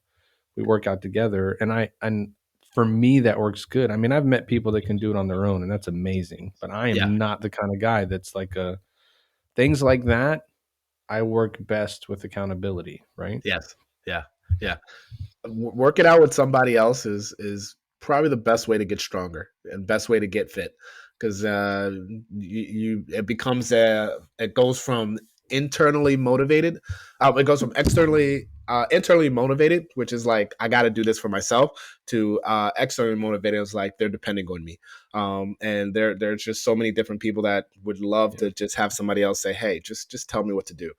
we work out together, and for me that works good. I mean, I've met people that can do it on their own, and that's amazing. But I Yeah. am not the kind of guy that's like a things like that. I work best with accountability, right? Yes. Yeah. Yeah. Working out with somebody else is probably the best way to get stronger and best way to get fit because you it becomes it goes from internally motivated, it goes from internally motivated, which is like I got to do this for myself, to externally motivated is like they're depending on me, and there's just so many different people that would love Yeah. to just have somebody else say, hey, just tell me what to do.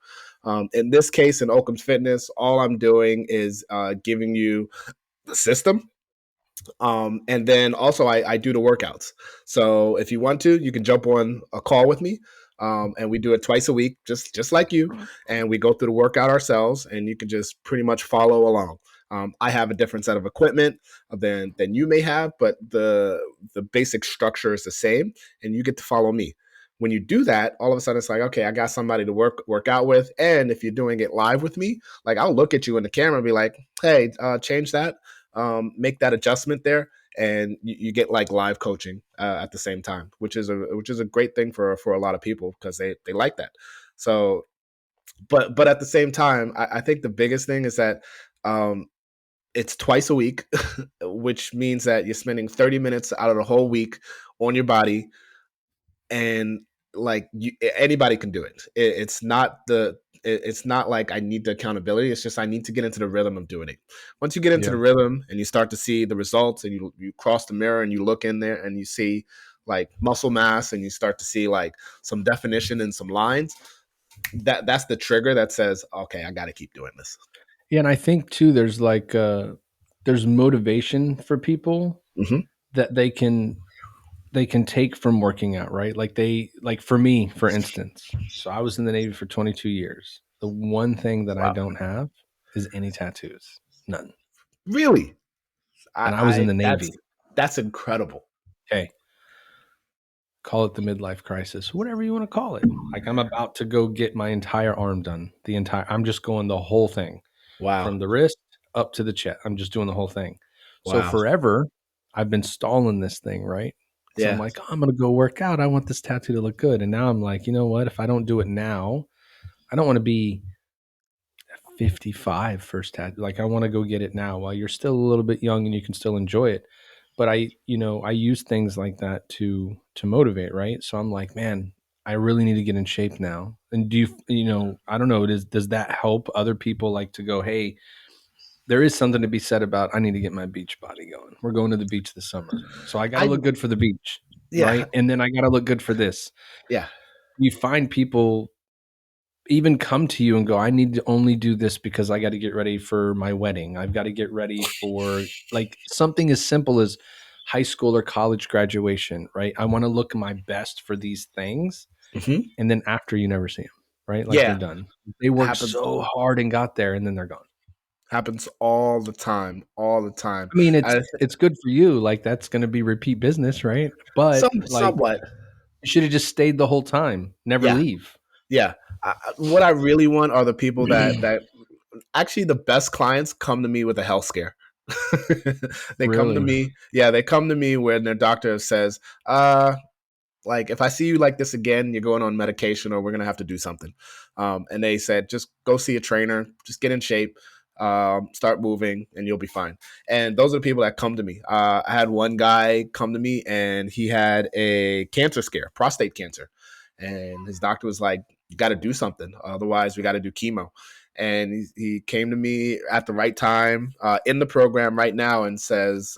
In this case, in Occams Fitness, all I'm doing is giving you the system. And then also I do the workouts. So if you want to, you can jump on a call with me. And we do it twice a week, just like you. And we go through the workout ourselves, and you can just pretty much follow along. I have a different set of equipment than you may have, but the basic structure is the same, and you get to follow me. When you do that, all of a sudden it's like, okay, I got somebody to work out with. And if you're doing it live with me, like I'll look at you in the camera and be like, hey, change that, make that adjustment there, and you get like live coaching at the same time, which is a great thing for a lot of people because they like that. So, but at the same time, I think the biggest thing is that um, it's twice a week, which means that you're spending 30 minutes out of the whole week on your body, and like anybody can do it. It's not it's not like I need the accountability. It's just I need to get into the rhythm of doing it. Once you get into Yeah. the rhythm and you start to see the results, and you cross the mirror and you look in there and you see like muscle mass, and you start to see like some definition and some lines, that's the trigger that says, okay, I got to keep doing this. Yeah, and I think too there's like there's motivation for people Hmm. that they can take from working out, right? Like for me, for instance. So I was in the Navy for 22 years. The one thing that I Wow, don't have is any tattoos. None. really? And I was in I the that's Navy. that's incredible. Okay. Call it the midlife crisis, whatever you want to call it. Like I'm about to go get my entire arm done. I'm just going the whole thing Wow, from the wrist up to the chest. I'm just doing the whole thing. So wow, forever, I've been stalling this thing, right? So I'm yeah. like, oh, I'm going to go work out. I want this tattoo to look good. And now I'm like, you know what? If I don't do it now, I don't want to be 55 first tattoo. Like I want to go get it now while you're still a little bit young and you can still enjoy it. But I use things like that to motivate, right? So I'm like, man, I really need to get in shape now. And I don't know, does that help other people like to go, hey, there is something to be said about I need to get my beach body going. We're going to the beach this summer. So I got to I look good for the beach, Yeah, right? And then I got to look good for this. yeah. You find people even come to you and go, I need to only do this because I got to get ready for my wedding. I've got to get ready for like something as simple as high school or college graduation, right? I want to look my best for these things. Hmm. And then after you never see them, right? Like they're Yeah, done. They worked happens so hard and got there and then they're gone. happens all the time, all the time. I mean, I, it's good for you. Like that's going to be repeat business, right? But like somewhat, you should have just stayed the whole time, never yeah, leave. yeah. What I really want are the people that actually the best clients come to me with a health scare. They come to Really? me, yeah, they come to me when their doctor says, like if I see you like this again, you're going on medication or we're gonna have to do something. And they said, just go see a trainer, just get in shape, start moving, and you'll be fine. And those are the people that come to me. I had one guy come to me and he had a cancer scare, prostate cancer, and his doctor was like, "You got to do something, otherwise we got to do chemo." And he came to me at the right time in the program right now and says,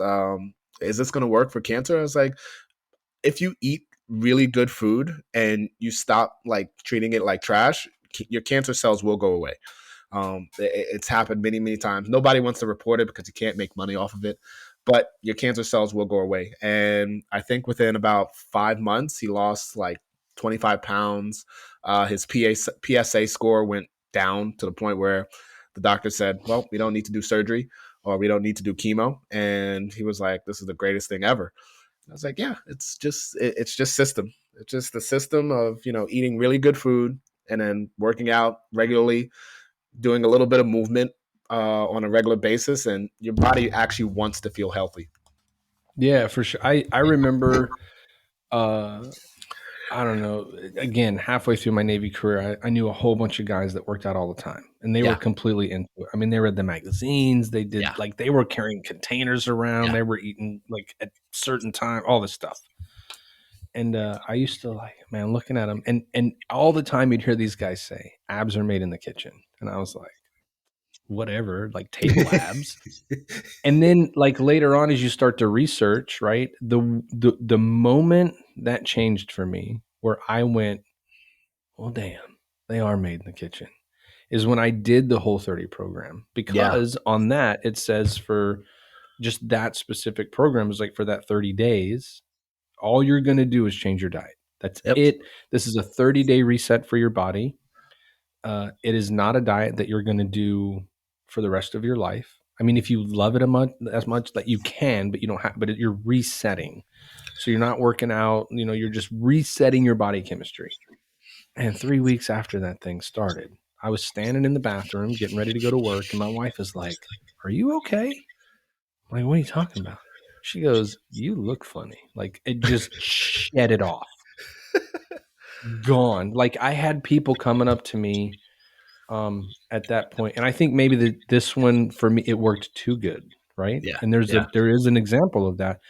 "Is this going to work for cancer?" I was like, if you eat really good food and you stop like treating it like trash, your cancer cells will go away. It's happened many, many times. Nobody wants to report it because you can't make money off of it, but your cancer cells will go away. And I think within about 5 months, he lost like 25 pounds. His PSA score went down to the point where the doctor said, well, we don't need to do surgery or we don't need to do chemo. And he was like, this is the greatest thing ever. I was like, yeah, it's just system. It's just the system of eating really good food and then working out regularly, doing a little bit of movement on a regular basis, and your body actually wants to feel healthy. Yeah, for sure. I remember uh I don't know, again, halfway through my Navy career, I knew a whole bunch of guys that worked out all the time and they were Yeah, completely into it. I mean, they read the magazines, they did yeah, like they were carrying containers around, yeah. they were eating like at certain time, all this stuff. And I used to like, man, looking at them and all the time you'd hear these guys say, abs are made in the kitchen. And I was like, whatever, like table abs. And then like later on as you start to research, right? The moment that changed for me where I went, well damn, they are made in the kitchen is when I did the Whole 30 program. Yeah. Because on that it says for just that specific program is like for that 30 days, all you're going to do is change your diet. That's Yep. it. This is a 30-day reset for your body. It is not a diet that you're going to do for the rest of your life. I mean, if you love it as much that you can, but you don't have, but you're resetting. So you're not working out, you're just resetting your body chemistry. And 3 weeks after that thing started, I was standing in the bathroom getting ready to go to work. And my wife is like, are you okay? I'm like, what are you talking about? She goes, you look funny. Like it just shed it off, gone. Like I had people coming up to me at that point. And I think maybe this one for me, it worked too good. Right. Yeah. And Yeah. there is an example of that.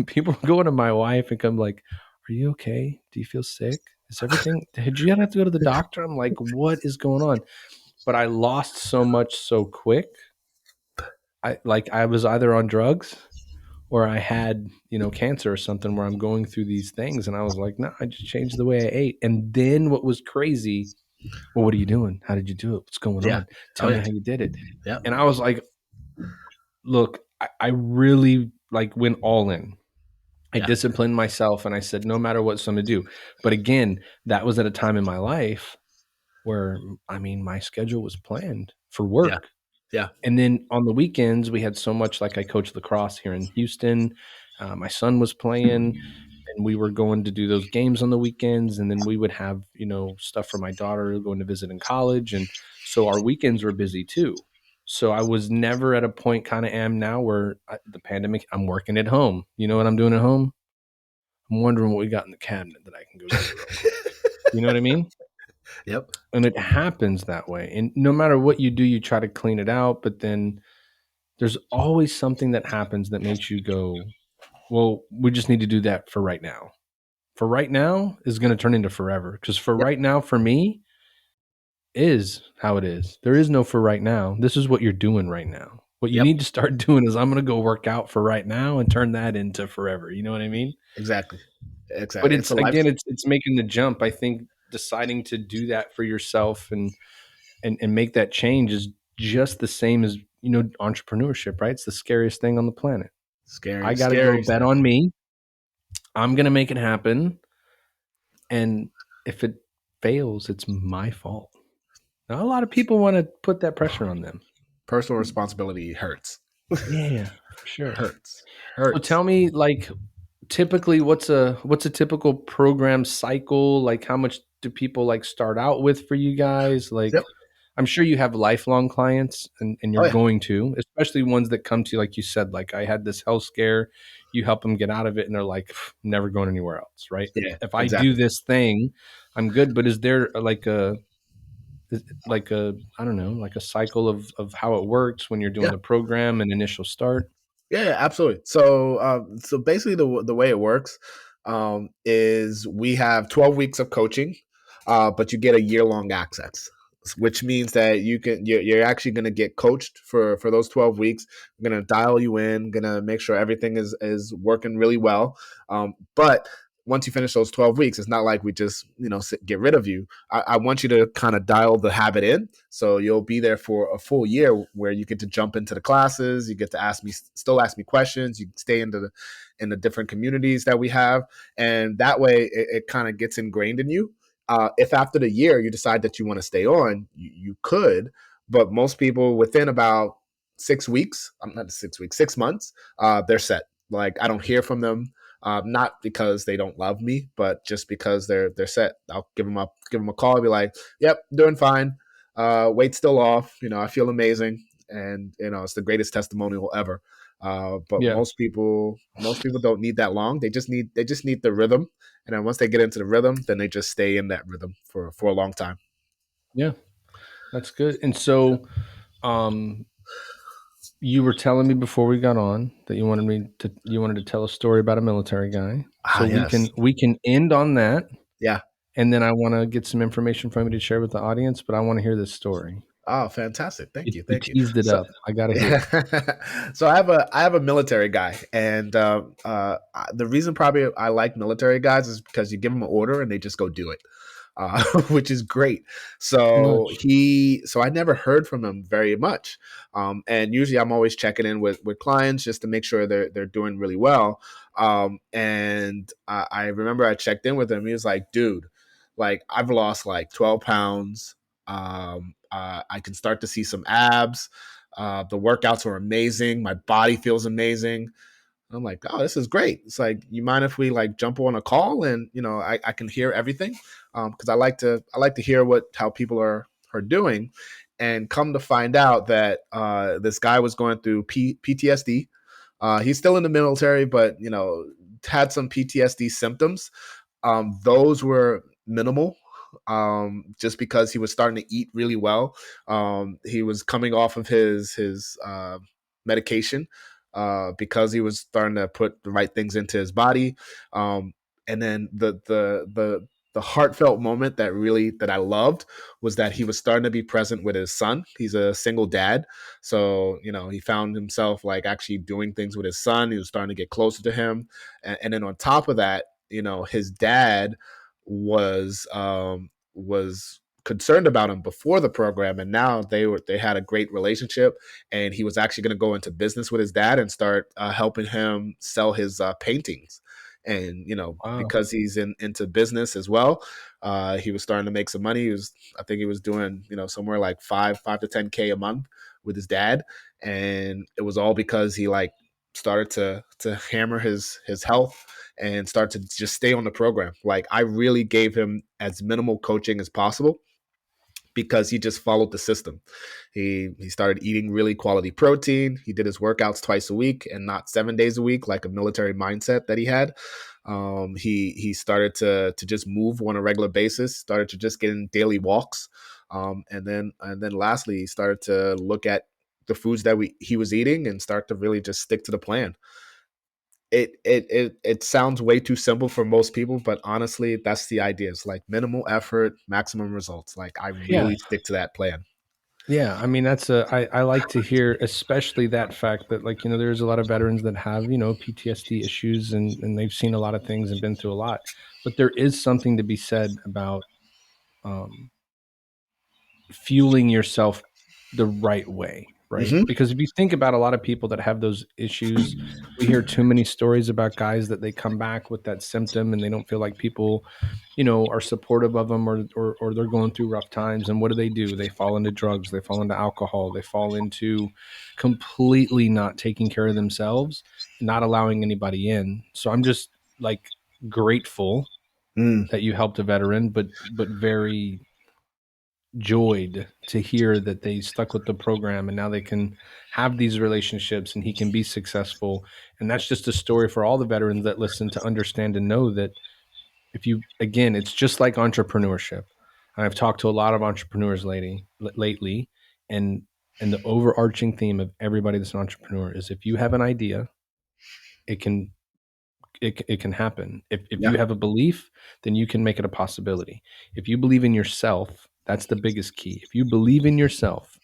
People go to my wife and come like, are you okay? Do you feel sick? Is everything, did you have to go to the doctor? I'm like, what is going on? But I lost so much so quick. I was either on drugs or I had, cancer or something where I'm going through these things. And I was like, no, I just changed the way I ate. And then what was crazy, well, what are you doing? How did you do it? What's going Yeah. on? Oh Tell me yeah. how you did it. Yeah. And I was like, look, I really like went all in. I Yeah. disciplined myself and I said, no matter what, so I'm gonna do. But again, that was at a time in my life where, I mean, my schedule was planned for Yeah. work. Yeah. And then on the weekends, we had so much, like I coached lacrosse here in Houston. My son was playing, and we were going to do those games on the weekends. And then we would have, stuff for my daughter going to visit in college. And so our weekends were busy too. So I was never at a point, kind of am now, where the pandemic, I'm working at home. You know what I'm doing at home? I'm wondering what we got in the cabinet that I can go get real quick. You know what I mean? Yep. And it happens that way. And no matter what you do, you try to clean it out, but then there's always something that happens that makes you go, well, we just need to do that for right now. For right now is going to turn into forever. Because for Yep. right now, for me, is how it is. There is no for right now. This is what you're doing right now. What you Yep. need to start doing is I'm going to go work out for right now and turn that into forever. You know what I mean? Exactly. But Exactly. It's it's a life. again, it's making the jump. I think deciding to do that for yourself and make that change is just the same as entrepreneurship, right? It's the scariest thing on the planet. I Scary. got to go Scary bet stuff. on me. I'm going to make it happen. And if it fails, it's my fault. Now, a lot of people want to put that pressure on them. Personal responsibility hurts. Yeah, for sure. Hurts. So Hurts. tell me, like, typically, what's a typical program cycle? Like, how much do people like start out with for you guys? Yep. Like, I'm sure you have lifelong clients, and Oh you're yeah. going to, especially ones that come to you, like you said, like I had this health scare. You help them get out of it, and they're like, never going anywhere else, right? Yeah. If I do Exactly. this thing, I'm good. But is there like a I don't know, like a cycle of how it works when you're doing Yeah. the program and initial start? Yeah, yeah, absolutely. So basically, the way it works is we have 12 weeks of coaching, but you get a year long access, which means that you're actually going to get coached for those 12 weeks. I'm going to dial you in, going to make sure everything is working really well. But once you finish those 12 weeks, it's not like we just get rid of you. I want you to kind of dial the habit in. So you'll be there for a full year where you get to jump into the classes. You get to still ask me questions. You stay in the different communities that we have. And that way it kind of gets ingrained in you. If after the year you decide that you want to stay on, you could. But most people within about 6 weeks, I'm not 6 weeks, 6 months, they're set. Like I don't hear from them. Not because they don't love me, but just because they're set. I'll give them a call. I'll be like, "Yep, doing fine. Weight's still off. I feel amazing, and it's the greatest testimonial ever." But Yeah, most people don't need that long. They just need the rhythm, and then once they get into the rhythm, then they just stay in that rhythm for a long time. yeah, that's good. And so, um, you were telling me before we got on that you wanted to tell a story about a military guy. Ah, So we yes, can end on that, yeah. and then I want to get some information from you to share with the audience. But I want to hear this story. Oh, fantastic! Thank you, You thank you. teased it So, up. I got to hear it. yeah. So I have a military guy, and the reason probably I like military guys is because you give them an order and they just go do it, which is great. Much. So I never heard from him very much, and usually I'm always checking in with clients just to make sure they're doing really well. And I remember I checked in with him. He was like, "Dude, like I've lost like 12 pounds. I can start to see some abs. The workouts are amazing. My body feels amazing." I'm like, "Oh, this is great." It's like, you mind if we like jump on a call and I can hear everything, because I like to hear how people are doing, and come to find out that this guy was going through PTSD. He's still in the military, but had some PTSD symptoms. Those were minimal, just because he was starting to eat really well. He was coming off of his medication, because he was starting to put the right things into his body. And then the heartfelt moment that I loved was that he was starting to be present with his son. He's a single dad, so he found himself like actually doing things with his son. He was starting to get closer to him, and then on top of that, his dad was concerned about him before the program, and now they had a great relationship, and he was actually going to go into business with his dad and start helping him sell his paintings. And Wow. because he's into business as well, he was starting to make some money. I think he was doing somewhere like five to 10K a month with his dad, and it was all because he like started to hammer his health and start to just stay on the program. Like I really gave him as minimal coaching as possible because he just followed the system. He started eating really quality protein. He did his workouts twice a week and not 7 days a week, like a military mindset that he had. He started to just move on a regular basis. Started to just get in daily walks, and then lastly, he started to look at the foods that he was eating and start to really just stick to the plan. It sounds way too simple for most people, but honestly, that's the idea. It's like minimal effort, maximum results. Like I Yeah. really stick to that plan. Yeah, I mean I like to hear, especially that fact that, like, there's a lot of veterans that have, PTSD issues, and they've seen a lot of things and been through a lot. But there is something to be said about um fueling yourself the right way, right? Hmm. Because if you think about a lot of people that have those issues, we hear too many stories about guys that they come back with that symptom and they don't feel like people, are supportive of them, or they're going through rough times. And what do? They fall into drugs, they fall into alcohol, they fall into completely not taking care of themselves, not allowing anybody in. So I'm just like grateful Mm, that you helped a veteran, but very joyed to hear that they stuck with the program and now they can have these relationships and he can be successful. And that's just a story for all the veterans that listen to understand and know that if you, again, it's just like entrepreneurship. I've talked to a lot of entrepreneurs lately, and the overarching theme of everybody that's an entrepreneur is if you have an idea, it can it can happen. If yeah, you have a belief, then you can make it a possibility. If you believe in yourself, that's the biggest key. If you believe in yourself,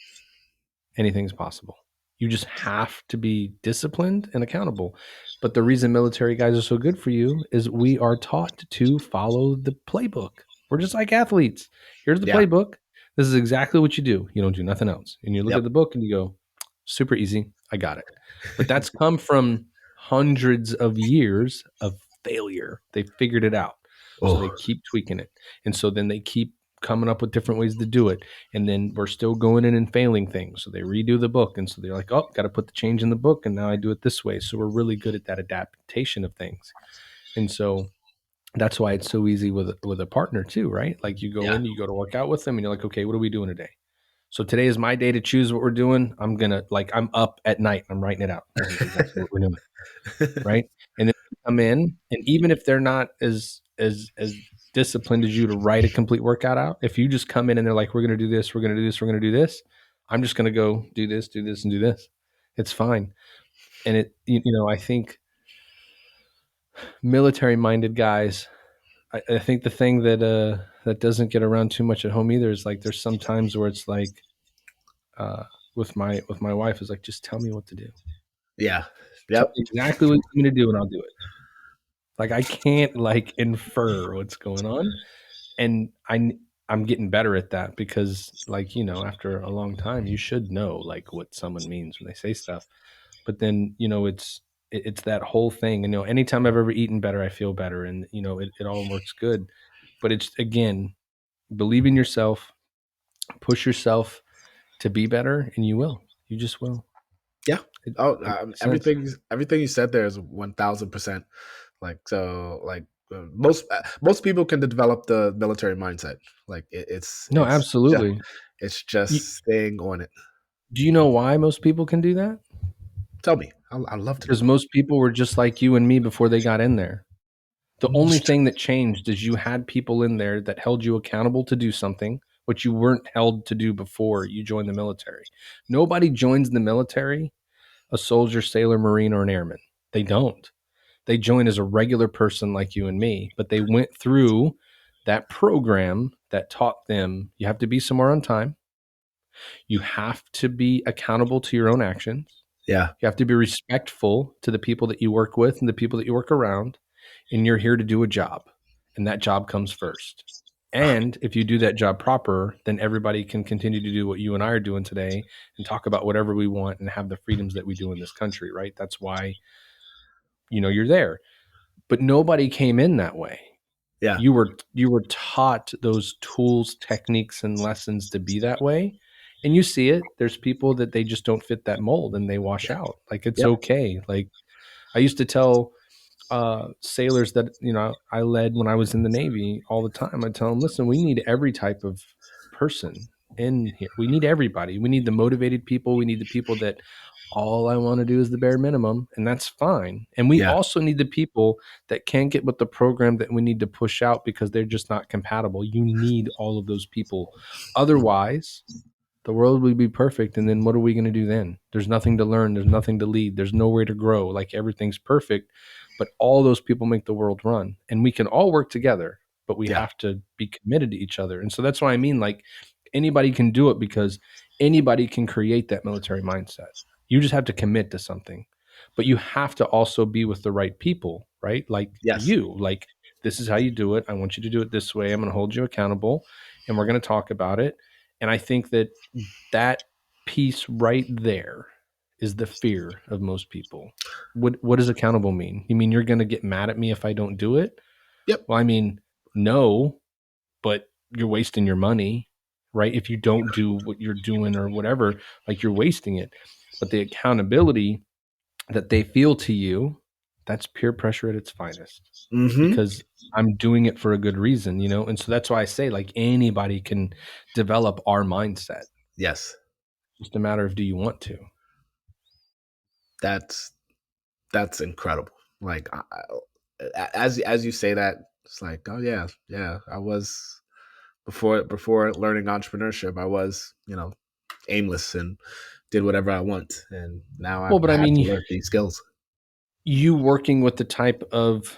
anything's possible. You just have to be disciplined and accountable. But the reason military guys are so good for you is we are taught to follow the playbook. We're just like athletes. Here's the yeah, playbook. This is exactly what you do. You don't do nothing else. And you look at yep. the book and you go, super easy. I got it. But that's come from hundreds of years of failure. They figured it out. So they Oh, keep tweaking it. And so then they keep coming up with different ways to do it. And then we're still going in and failing things. So they redo the book. And so they're like, oh, got to put the change in the book. And now I do it this way. So we're really good at that adaptation of things. And so that's why it's so easy with a partner too, right? Like you go yeah, in, you go to work out with them and you're like, okay, what are we doing today? So today is my day to choose what we're doing. I'm up at night. I'm writing it out. This is exactly what we're doing, right? And then you come in, and even if they're not as disciplined as you to write a complete workout out, if you just come in and they're like, "We're going to do this, we're going to do this, we're going to do this," I'm just going to go do this, and do this. It's fine. And I think military minded guys. I think the thing that doesn't get around too much at home either is like there's some times where it's like uh, with my wife is like, just tell me what to do. yeah, Tell yep. me exactly what you want me to do, and I'll do it. Like I can't like infer what's going on, and I'm getting better at that because like after a long time you should know like what someone means when they say stuff. But then it's that whole thing. Anytime I've ever eaten better, I feel better, and it all works good. But it's again, believe in yourself, push yourself to be better, and you will. You just will. Yeah. Oh, It makes sense. everything you said there is 1,000%. Like so, like most people can develop the military mindset. Like No, absolutely. it's You, just staying on it. do you know why most people can do that? Tell me, I'd love to Because know. most people were just like you and me before they got in there. The only thing that changed is you had people in there that held you accountable to do something, which you weren't held to do before you joined the military. Nobody joins the military, a soldier, sailor, marine, or an airman. They don't. They join as a regular person like you and me, but they went through That program that taught them you have to be somewhere on time, you have to be accountable to your own actions, Yeah. you have to be respectful to the people that you work with and the people that you work around, and you're here to do a job, and that job comes first. And if you do that job proper, then everybody can continue to do what you and I are doing today and talk about whatever we want and have the freedoms that we do in this country, right? That's why, you're there. But nobody came in that way. Yeah. You were taught those tools, techniques, and lessons to be that way. And you see it. There's people that they just don't fit that mold and they wash out. Like it's Yep. okay. Like I used to tell sailors that I led when I was in the Navy all the time. I tell them, listen, we need every type of person in here. We need everybody. We need the motivated people. We need the people that all I want to do is the bare minimum, and that's fine. And we Yeah. also need the people that can't get with the program that we need to push out because they're just not compatible. You need all of those people. Otherwise, the world would be perfect. And then what are we going to do then? There's nothing to learn. There's nothing to lead. There's nowhere to grow. Like everything's perfect. But all those people make the world run. And we can all work together, but we Yeah. have to be committed to each other. And so that's why I mean, like, anybody can do it because anybody can create that military mindset. You just have to commit to something. But you have to also be with the right people, right? Yes. Like, this is how you do it. I want you to do it this way. I'm going to hold you accountable and we're going to talk about it. And I think that piece right there is the fear of most people. What does accountable mean? You mean you're going to get mad at me if I don't do it? Yep. Well, I mean, no, but you're wasting your money, right? If you don't do what you're doing or whatever, like you're wasting it. But the accountability that they feel to you, that's peer pressure at its finest Mm-hmm. because I'm doing it for a good reason. And so that's why I say like anybody can develop our mindset. Yes. Just a matter of do you want to? That's that's incredible. Like as you say that, it's like, oh yeah, yeah. I was before learning entrepreneurship, I was aimless and did whatever I want, and now Well, I've but I had to mean, learn these skills. you working with the type of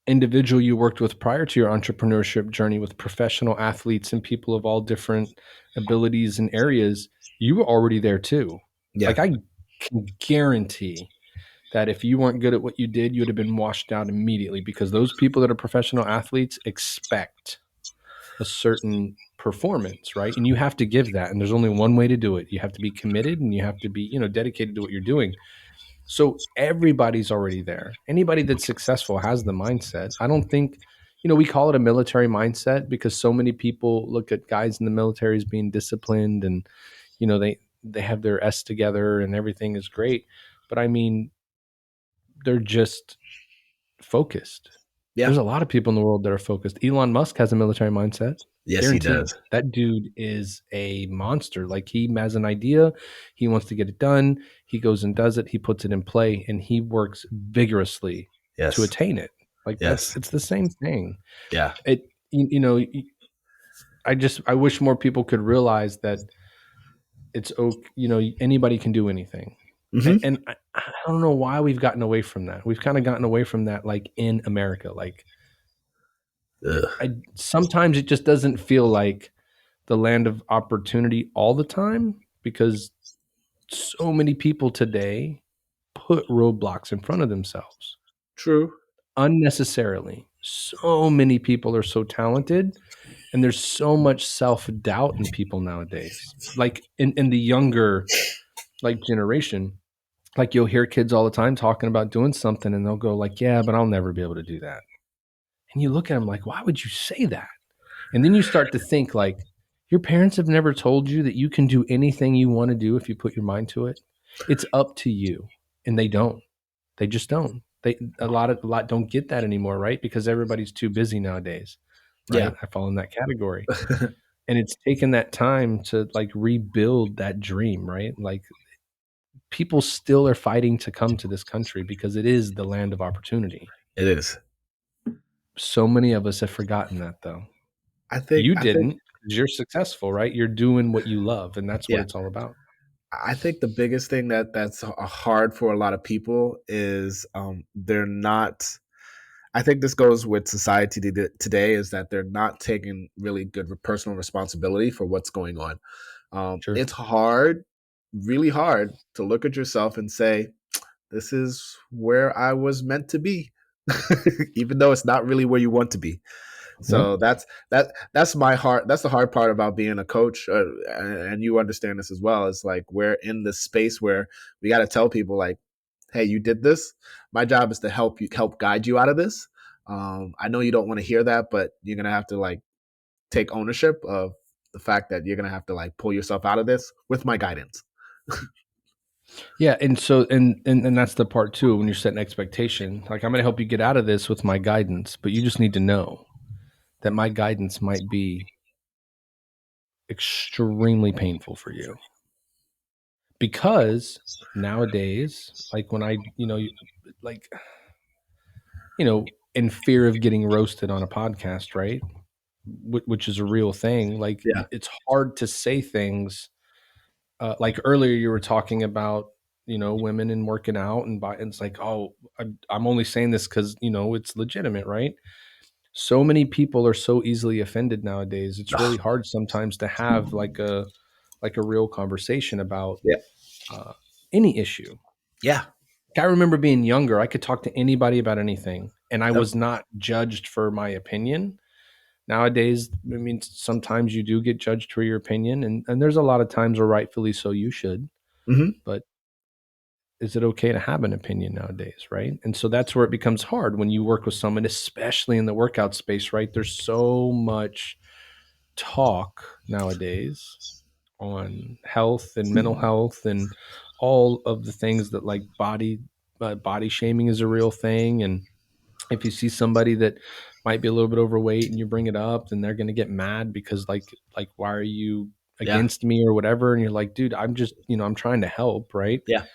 individual you worked with prior to your entrepreneurship journey with professional athletes and people of all different abilities and areas, you were already there too. Yeah. Like I can guarantee that if you weren't good at what you did, you would have been washed out immediately because those people that are professional athletes expect a certain performance, right? And you have to give that. And there's only one way to do it. You have to be committed and you have to be, dedicated to what you're doing. So everybody's already there. Anybody that's successful has the mindset. I don't think, we call it a military mindset because so many people look at guys in the military as being disciplined and, they have their S together and everything is great. But I mean, they're just focused. Yeah. There's a lot of people in the world that are focused. Elon Musk has a military mindset. Yes, he Guaranteed. does. That dude is a monster. Like he has an idea, he wants to get it done, he goes and does it, he puts it in play, and he works vigorously to Yes. attain it. Like Yes. it's the same thing. Yeah. It I wish more people could realize that it's okay, anybody can do anything. Mm-hmm. And I don't know why we've gotten away from that. We've kind of gotten away from that like in America. Like Ugh. I sometimes it just doesn't feel like the land of opportunity all the time because so many people today put roadblocks in front of themselves True. unnecessarily. So many people are so talented and there's so much self-doubt in people nowadays. Like in the younger like generation, like you'll hear kids all the time talking about doing something and they'll go like, "Yeah, but I'll never be able to do that." And you look at them like, "Why would you say that?" And then you start to think like, your parents have never told you that you can do anything you want to do if you put your mind to it. It's up to you. And they don't. They just don't. A lot don't get that anymore, right? Because everybody's too busy nowadays, Yeah. right? I fall in that category. And it's taken that time to like rebuild that dream, right? Like people still are fighting to come to this country because it is the land of opportunity. It is. So many of us have forgotten that though. I think. You I think. didn't because you're successful, right? You're doing what you love, and that's what Yeah. it's all about. I think the biggest thing that's hard for a lot of people is they're not. I think this goes with society today is that they're not taking really good personal responsibility for what's going on. Sure. It's hard, really hard to look at yourself and say, this is where I was meant to be, even though it's not really where you want to be. Yep. So that's my heart. That's the hard part about being a coach, and you understand this as well. It's like we're in this space where we got to tell people like, "Hey, you did this. My job is to help guide you out of this. I know you don't want to hear that, but you're gonna have to like take ownership of the fact that you're gonna have to like pull yourself out of this with my guidance." Yeah, and so and that's the part too when you're setting expectation. Like I'm going to help you get out of this with my guidance, but you just need to know that my guidance might be extremely painful for you because nowadays, like when I, like in fear of getting roasted on a podcast, right? Which is a real thing. Like Yeah. it's hard to say things. Like earlier, you were talking about women and working out, and it's like, oh, I'm only saying this because it's legitimate, right? So many people are so easily offended nowadays. It's really hard sometimes to have like a real conversation about Yeah. uh, any issue. Yeah. I remember being younger, I could talk to anybody about anything, and I Yep. was not judged for my opinion. Nowadays, I mean, sometimes you do get judged for your opinion, and there's a lot of times where rightfully so you should, Mm-hmm. but is it okay to have an opinion nowadays, right? And so that's where it becomes hard when you work with someone, especially in the workout space, right? There's so much talk nowadays on health and mental health and all of the things that like body shaming is a real thing. And if you see somebody that might be a little bit overweight and you bring it up, then they're going to get mad because like why are you Yeah. against me or whatever? And you're like, dude, I'm just I'm trying to help, right? Yeah.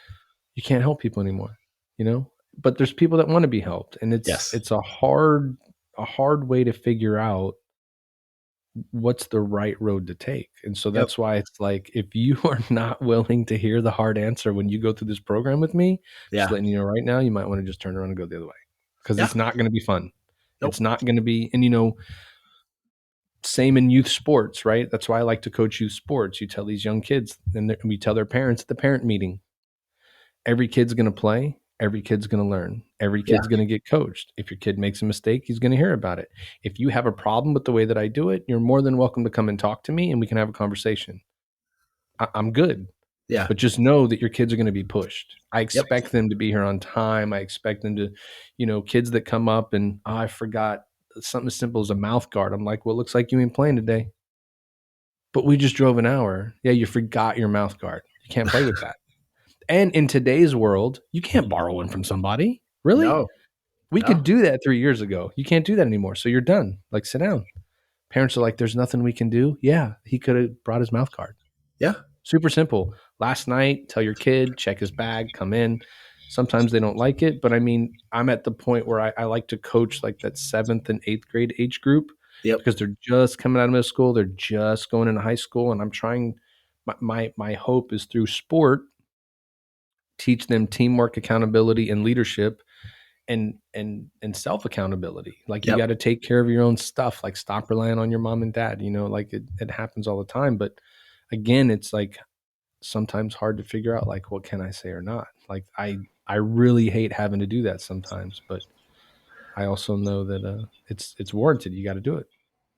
You can't help people anymore, you know. But there's people that want to be helped, and it's Yes. it's a hard way to figure out what's the right road to take. And so Yep. that's why it's like if you are not willing to hear the hard answer when you go through this program with me, just Yeah. letting you know right now, you might want to just turn around and go the other way because Yeah. it's not going to be fun. It's Nope. not going to be, and same in youth sports, right? That's why I like to coach youth sports. You tell these young kids, and we tell their parents at the parent meeting, every kid's going to play. Every kid's going to learn. Every Yeah. kid's going to get coached. If your kid makes a mistake, he's going to hear about it. If you have a problem with the way that I do it, you're more than welcome to come and talk to me and we can have a conversation. I'm good, Yeah. but just know that your kids are going to be pushed. I Yep. expect them to be here on time. I expect them to, kids that come up and, oh, I forgot something as simple as a mouth guard. I'm like, well, it looks like you ain't playing today, but we just drove an hour. Yeah, you forgot your mouth guard. You can't play with that. And in today's world, you can't borrow one from somebody. Really? No. We No. could do that 3 years ago. You can't do that anymore. So you're done. Like, sit down. Parents are like, there's nothing we can do. Yeah, he could have brought his mouth guard. Yeah. Super simple. Last night, tell your kid, check his bag, come in. Sometimes they don't like it, but I mean, I'm at the point where I like to coach like that seventh and eighth grade age group Yep. because they're just coming out of middle school, they're just going into high school, and I'm trying. My hope is through sport, teach them teamwork, accountability, and leadership, and self accountability. Like you Yep. got to take care of your own stuff. Like stop relying on your mom and dad. Like it happens all the time. But again, it's like sometimes hard to figure out like what can I say or not. Like I really hate having to do that sometimes, but I also know that it's warranted. You got to do it.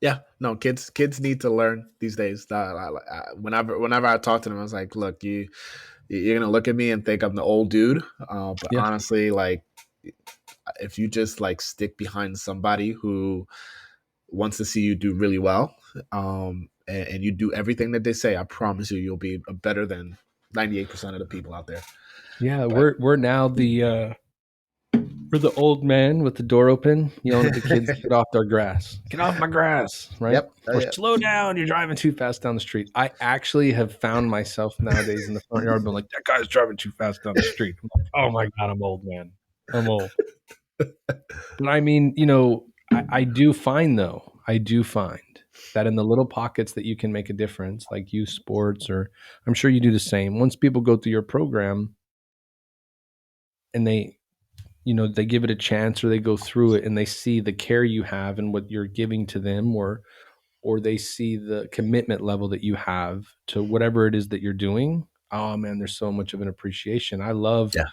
Yeah. No, kids need to learn these days. Whenever I talk to them, I was like, look, you're gonna look at me and think I'm the old dude. But Yeah. honestly, like if you just like stick behind somebody who wants to see you do really well, and you do everything that they say, I promise you'll be better than 98% of the people out there. Yeah, But we're now we're the old man with the door open, yelling at the kids, "Get off their grass! Get off my grass!" Right? yep. Oh, Or yeah. slow down! You're driving too fast down the street. I actually have found myself nowadays in the front yard, being like, "That guy's driving too fast down the street." I'm like, "Oh my god, I'm old, man. I'm old." But I mean, I do find though, I do find that in the little pockets that you can make a difference, like youth sports, or I'm sure you do the same. Once people go through your program and they give it a chance or they go through it and they see the care you have and what you're giving to them, or they see the commitment level that you have to whatever it is that you're doing. Oh man, there's so much of an appreciation. I love Yeah.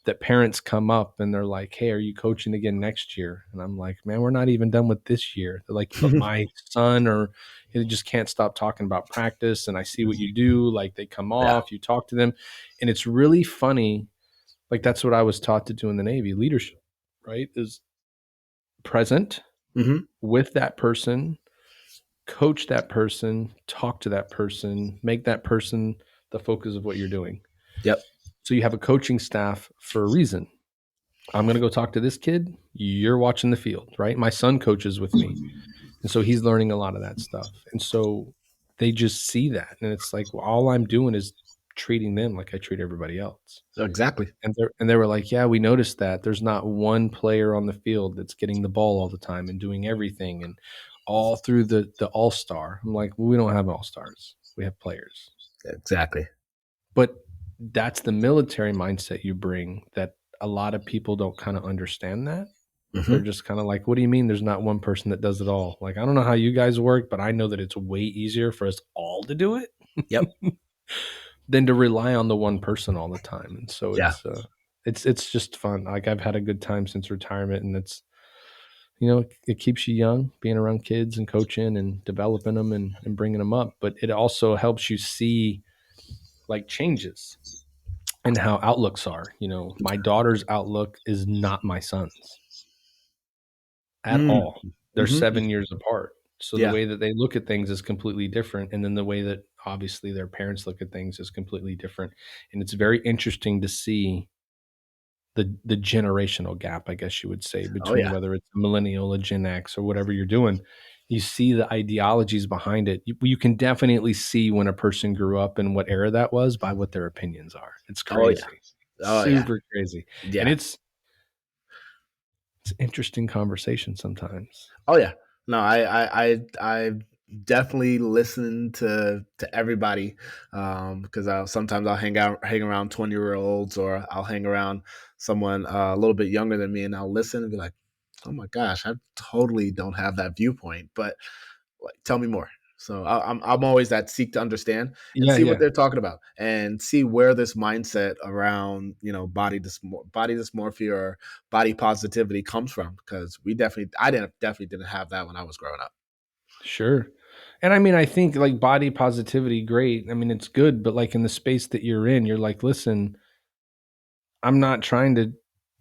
that parents come up and they're like, "Hey, are you coaching again next year?" And I'm like, "Man, we're not even done with this year." They're like, "But my son or he just can't stop talking about practice and I see what you do." Like they come Yeah. off, you talk to them, and it's really funny. Like that's what I was taught to do in the Navy. Leadership, right? Is present Hmm. with that person, coach that person, talk to that person, make that person the focus of what you're doing. Yep. So you have a coaching staff for a reason. I'm going to go talk to this kid. You're watching the field, right? My son coaches with me. And so he's learning a lot of that stuff. And so they just see that. And it's like, well, all I'm doing is treating them like I treat everybody else. Exactly. And they were like, yeah, we noticed that there's not one player on the field that's getting the ball all the time and doing everything and all through the all-star. I'm like, well, we don't have all-stars. We have players. Exactly. But that's the military mindset you bring that a lot of people don't kind of understand that. They're Hmm. just kind of like, what do you mean there's not one person that does it all? Like, I don't know how you guys work, but I know that it's way easier for us all to do it Yep. than to rely on the one person all the time. And so Yeah. it's just fun. Like I've had a good time since retirement, and it keeps you young being around kids and coaching and developing them and bringing them up, but it also helps you see like changes in how outlooks are. My daughter's outlook is not my son's at Mm. all. They're Hmm. 7 years apart. So the Yeah. way that they look at things is completely different. And then the way that obviously their parents look at things is completely different. And it's very interesting to see the generational gap, I guess you would say, Oh between yeah. whether it's a millennial, a Gen X, or whatever you're doing. You see the ideologies behind it. You can definitely see when a person grew up and what era that was by what their opinions are. It's Oh yeah. crazy. Oh yeah. Super crazy. And Yeah. it's interesting conversation sometimes. Oh yeah. No, I definitely listen to everybody, because sometimes I'll hang around 20-year-olds, or I'll hang around someone a little bit younger than me, and I'll listen and be like, oh my gosh, I totally don't have that viewpoint, but like, tell me more. So I'm always that seek to understand and Yeah, see what yeah. they're talking about, and see where this mindset around body dysmorphia or body positivity comes from, because I definitely didn't have that when I was growing up. Sure. And I mean, I think like body positivity, great. I mean, it's good, but like in the space that you're in, you're like, listen, I'm not trying to,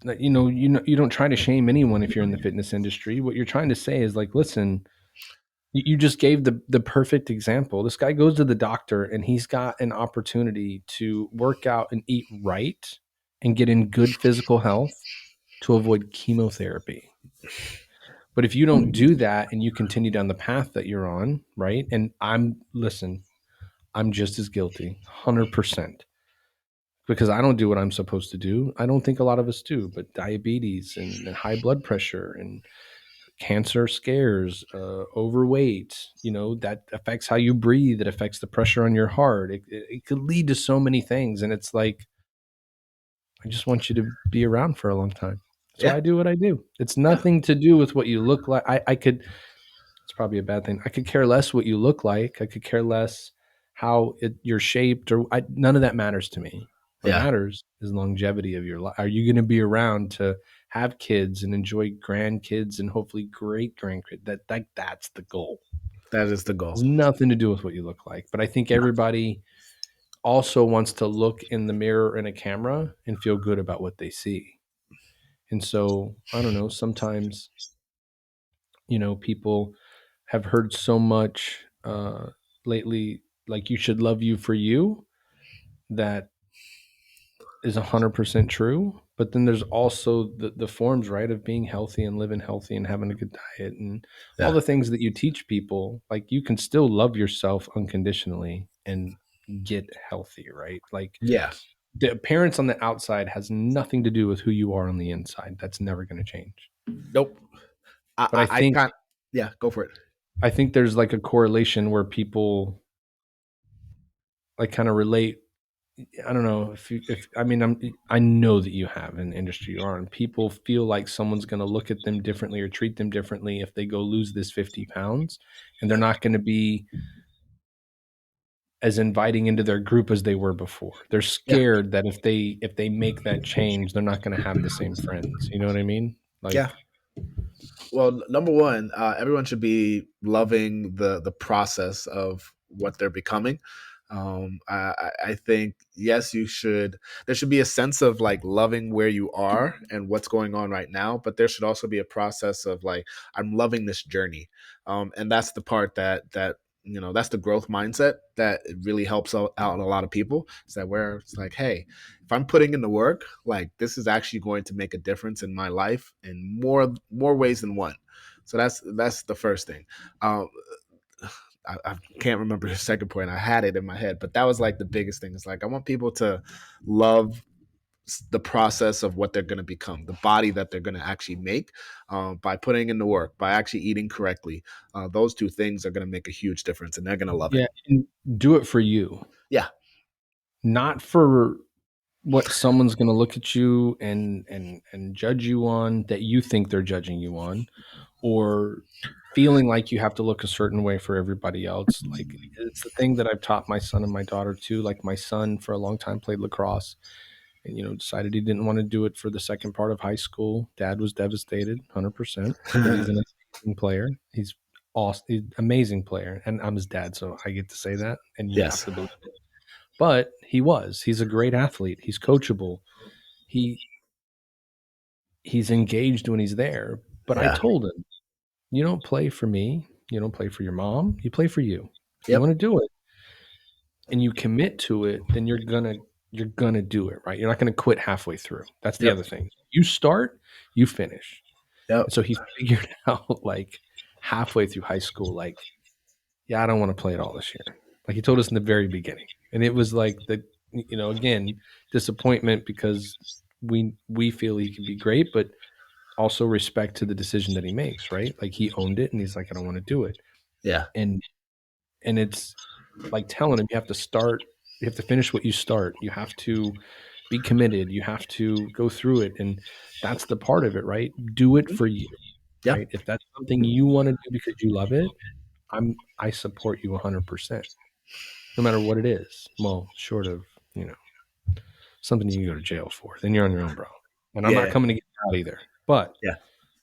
like, you don't try to shame anyone if you're in the fitness industry. What you're trying to say is like, listen, you just gave the perfect example. This guy goes to the doctor and he's got an opportunity to work out and eat right and get in good physical health to avoid chemotherapy. But if you don't do that and you continue down the path that you're on, right? And listen, I'm just as guilty, 100%, because I don't do what I'm supposed to do. I don't think a lot of us do, but diabetes and high blood pressure and cancer scares, overweight, that affects how you breathe. It affects the pressure on your heart. It could lead to so many things. And it's like, I just want you to be around for a long time. That's why Yeah, I do what I do. It's yeah, nothing to do with what you look like. I could It's probably a bad thing. I could care less what you look like. I could care less how you're shaped, or none of that matters to me. What yeah. matters is longevity of your life. Are you going to be around to have kids and enjoy grandkids and hopefully great grandkids? That's the goal. That is the It has goal. nothing to do with what you look like. But I think No. everybody also wants to look in the mirror in a camera and feel good about what they see. And so I don't know. Sometimes people have heard so much lately, like you should love you for you, that is 100% true. But then there's also the forms, right, of being healthy and living healthy and having a good diet and all Yeah, the things that you teach people. Like you can still love yourself unconditionally and get healthy, right? Like yeah. the appearance on the outside has nothing to do with who you are on the inside. That's never going to change. Nope. I But I, I can't. Yeah, go for it. I think there's like a correlation where people like kind of relate I don't know if I mean I know that you have in the industry you are, and people feel like someone's going to look at them differently or treat them differently if they go lose this 50 pounds, and they're not going to be as inviting into their group as they were before. They're Yeah, scared that if they make that change, they're not going to have the same friends. You know what I mean? yeah. Like, Well, number one, everyone should be loving the process of what they're becoming. I think yes, you should. There should be a sense of like loving where you are and what's going on right now, but there should also be a process of like I'm loving this journey, and that's the part that that's the growth mindset that it really helps out a lot of people. Is that where it's like, hey, if I'm putting in the work, like this is actually going to make a difference in my life in more ways than one. So that's the first thing. Um, I can't remember the second point. I had it in my head, but that was like the biggest thing. It's like I want people to love the process of what they're going to become, the body that they're going to actually make by putting in the work, by actually eating correctly. Those two things are going to make a huge difference, and they're going to love it. yeah, and do it for you, Yeah. not for what someone's going to look at you and judge you on that you think they're judging you on, or feeling like you have to look a certain way for everybody else. Like, it's the thing that I've taught my son and my daughter too. Like, my son for a long time played lacrosse and, decided he didn't want to do it for the second part of high school. Dad was devastated, 100%, because he's an amazing player. He's awesome, he's an amazing player, and I'm his dad, so I get to say that, and you have Yes. to believe it. But he's a great athlete. He's coachable. He he's engaged when he's there. But I Yeah. told him, you don't play for me. You don't play for your mom. You play for you. If you Yep. want to do it and you commit to it, then you're gonna do it, right? You're not gonna quit halfway through. That's the Yep. other thing. You start, you finish. Yep. And so he figured out like halfway through high school, like, yeah, I don't want to play it all this year. Like, he told us in the very beginning. And it was like again, disappointment because we feel he could be great, but also respect to the decision that he makes, right? Like, he owned it and he's like, I don't want to do it. Yeah. And it's like telling him, you have to finish what you start. You have to be committed. You have to go through it. And that's the part of it, right? Do it for you, Yeah. right? If that's something you want to do because you love it, I support you 100%, no matter what it is. Well, short of, you know, something you can go to jail for, then you're on your own, bro. And I'm not Yeah. coming to get you out either, but Yeah.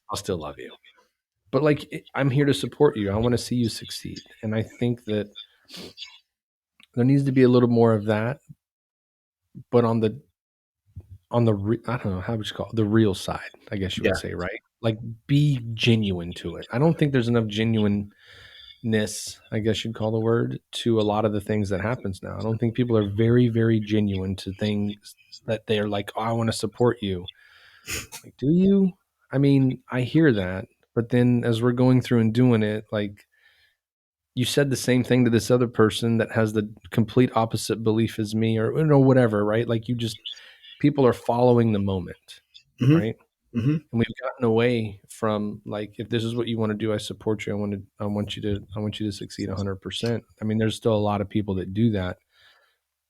I'll still love you. But like, I'm here to support you. I want to see you succeed. And I think that there needs to be a little more of that, but I don't know how would you call it, the real side, I guess you would Yeah. say, right? Like, be genuine to it. I don't think there's enough genuineness, I guess you'd call the word, to a lot of the things that happens now. I don't think people are very, very genuine to things that they are like, oh, I want to support you. Like, do you? I mean, I hear that, but then as we're going through and doing it, like, you said the same thing to this other person that has the complete opposite belief as me, or whatever, right? Like, people are following the moment, Hmm. right? Hmm. And we've gotten away from, like, if this is what you want to do, I support you. I want you to succeed 100%. I mean, there's still a lot of people that do that,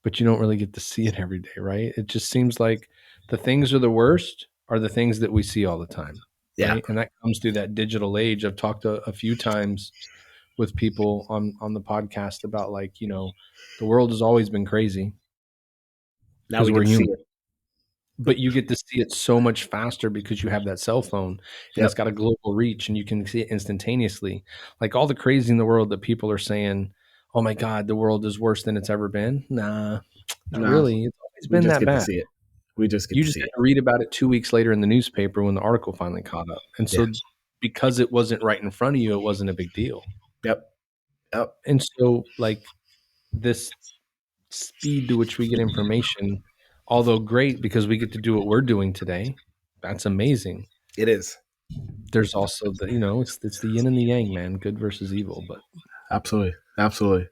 but you don't really get to see it every day, right? It just seems like the things are the worst are the things that we see all the time, Yeah. right? And that comes through that digital age. I've talked a few times with people on the podcast about, like, the world has always been crazy Now because we we're get to see human. it. But you get to see it so much faster because you have that cell phone and it's Yep. got a global reach and you can see it instantaneously. Like, all the crazy in the world that people are saying, oh my God, the world is worse than it's ever been. Nah, not No, really. It's always we been just that get to bad. see it. We just get You to just see had it. to read about it 2 weeks later in the newspaper when the article finally caught up. And Yeah. so, because it wasn't right in front of you, it wasn't a big deal. Yep. Yep. And so, like, this speed to which we get information, although great because we get to do what we're doing today, that's amazing. It is. There's also it's the yin and the yang, man, good versus evil. But Absolutely. Absolutely.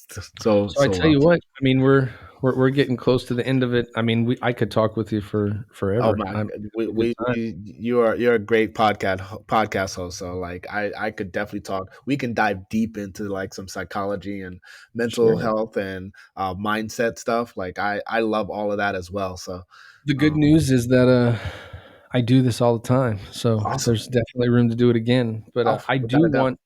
So so I so tell well. you what, I mean, we're we're getting close to the end of it. I mean, I could talk with you for Oh forever. my, I'm a good time. you're a great podcast host. So like I could definitely talk. We can dive deep into like some psychology and mental Sure. health and mindset stuff. Like I love all of that as well. So The good um, news is that I do this all the time, so awesome. there's definitely room to do it again. But Oh, without a doubt.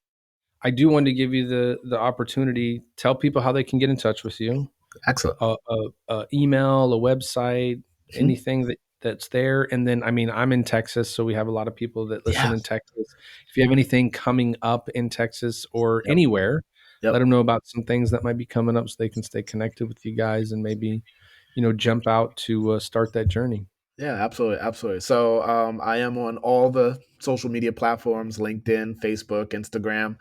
I do want to give you the opportunity. Tell people how they can get in touch with you. Excellent. A email, a website, Mhm. anything that's there. And then, I mean, I'm in Texas, so we have a lot of people that listen Yeah. in Texas. If you have anything coming up in Texas or Yep. anywhere, let Yep. them know about some things that might be coming up so they can stay connected with you guys and maybe, jump out to start that journey. Yeah, absolutely, absolutely. So I am on all the social media platforms: LinkedIn, Facebook, Instagram.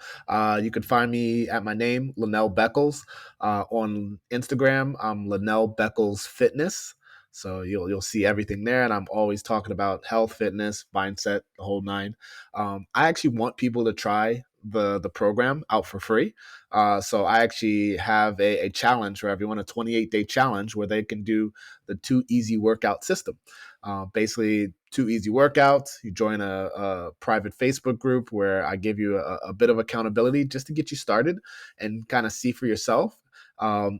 You can find me at my name, Lanell Beckles. On Instagram, I'm Lanell Beckles Fitness. So you'll see everything there, and I'm always talking about health, fitness, mindset, the whole nine. I actually want people to try the program out for free. So I actually have a challenge for everyone, a 28-day challenge where they can do the 2 Easy workout system. Basically, 2 Easy workouts. You join a private Facebook group where I give you a bit of accountability just to get you started and kind of see for yourself.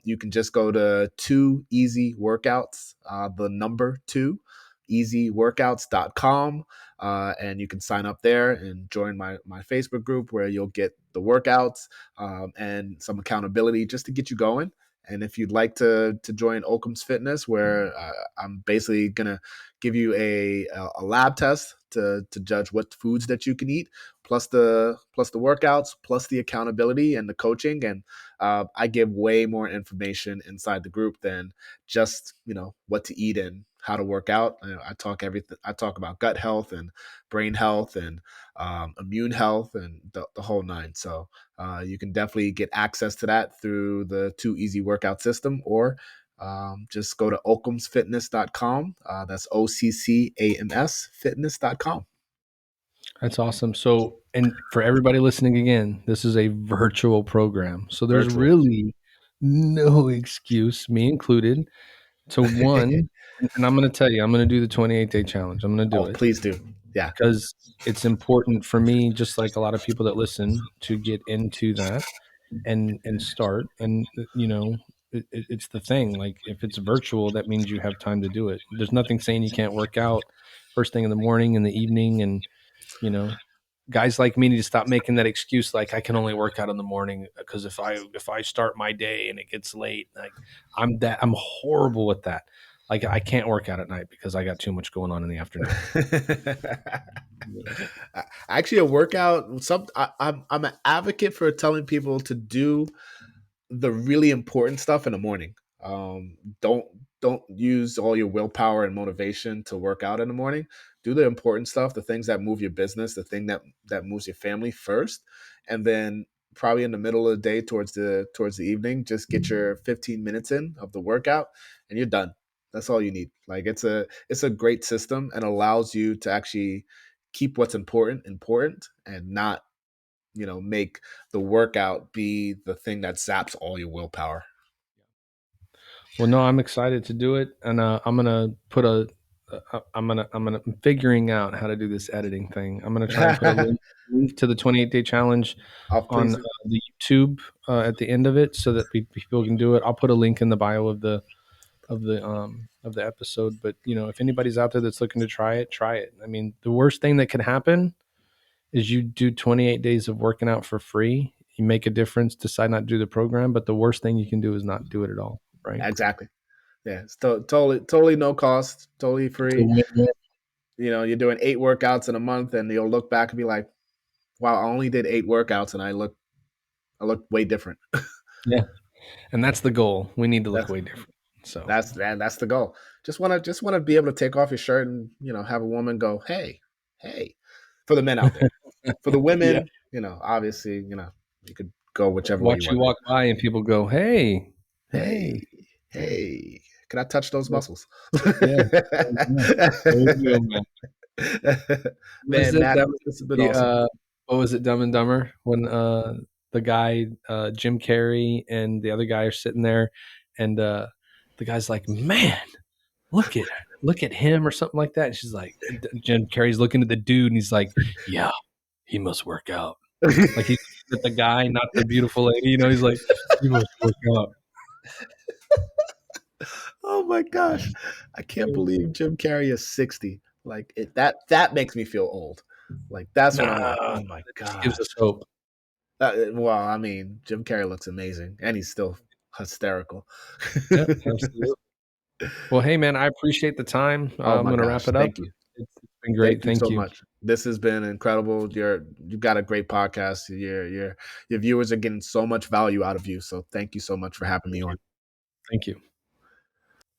You can just go to 2 Easy Workouts, the number 2 easyworkouts.com, and you can sign up there and join my Facebook group where you'll get the workouts and some accountability just to get you going. And if you'd like to join Occams Fitness, where I'm basically gonna give you a lab test to judge what foods that you can eat, plus the workouts, plus the accountability and the coaching, and I give way more information inside the group than just what to eat and how to work out. I talk everything. I talk about gut health and brain health and immune health and the whole nine. So you can definitely get access to that through the 2 Easy workout system, or just go to occamsfitness.com. That's OCCAMS fitness.com. That's awesome. So, and for everybody listening again, this is a virtual program. So there's Virtual. really no excuse, me included, to one, and I'm going to tell you, I'm going to do the 28-day challenge. I'm going to do Oh, it please do. Yeah. because it's important for me, just like a lot of people that listen, to get into that and start. And it's the thing. Like if it's virtual, that means you have time to do it. There's nothing saying you can't work out first thing in the morning, in the evening, and you know guys like me need to stop making that excuse like I can only work out in the morning because if I start my day and it gets late, like I'm horrible with that. Like I can't work out at night because I got too much going on in the afternoon. Actually, a workout. I'm an advocate for telling people to do the really important stuff in the morning. Don't use all your willpower and motivation to work out in the morning. Do the important stuff, the things that move your business, the thing that moves your family first, and then probably in the middle of the day towards the evening, just get your 15 minutes in of the workout, and you're done. That's all you need. Like it's a great system and allows you to actually keep what's important and not make the workout be the thing that zaps all your willpower. Well, no, I'm excited to do it, and I'm gonna put a. I'm figuring out how to do this editing thing. I'm gonna try and put a link to the 28-day challenge Oh, on please do. the YouTube at the end of it, so that people can do it. I'll put a link in the bio of the episode. But if anybody's out there that's looking to try it, try it. I mean, the worst thing that could happen is you do 28 days of working out for free. You make a difference, decide not to do the program, but the worst thing you can do is not do it at all, right? Exactly. Yeah, it's totally no cost, totally It's a free. win-win. You're doing 8 workouts in a month, and you'll look back and be like, "Wow, I only did 8 workouts, and I look way different." Yeah, and that's the goal. We need to look that's way different. So that's the goal. Just wanna be able to take off your shirt and have a woman go, "Hey, hey," for the men out there. For the yeah, women, obviously, you could go whichever way you watch you want. walk by and people go, "Hey, Hey, hey, hey, can I touch those yeah, muscles? yeah." There you go, man. What is Man, it? Matt, That was this has been the awesome. what was it? Dumb and Dumber when the guy Jim Carrey and the other guy are sitting there, and the guy's like, man, look at him or something like that. And she's like, Jim Carrey's looking at the dude and he's like, yeah, he must work out. Like he's looking at the guy, not the beautiful lady. He's like, he must work out. Oh my gosh, I can't believe Jim Carrey is 60. Like that makes me feel old. Like that's when I'm like, Nah, oh my it just gives us gosh. hope. Well, I mean, Jim Carrey looks amazing, and he's still hysterical. Yep, absolutely. Well, hey man, I appreciate the time. Oh I'm my gonna wrap gosh, it up. thank you. It's been Thank great. you Thank so you. much. This has been incredible. You've got a great podcast. Your viewers are getting so much value out of you. So thank you so much for having me Thank on. you. Thank you.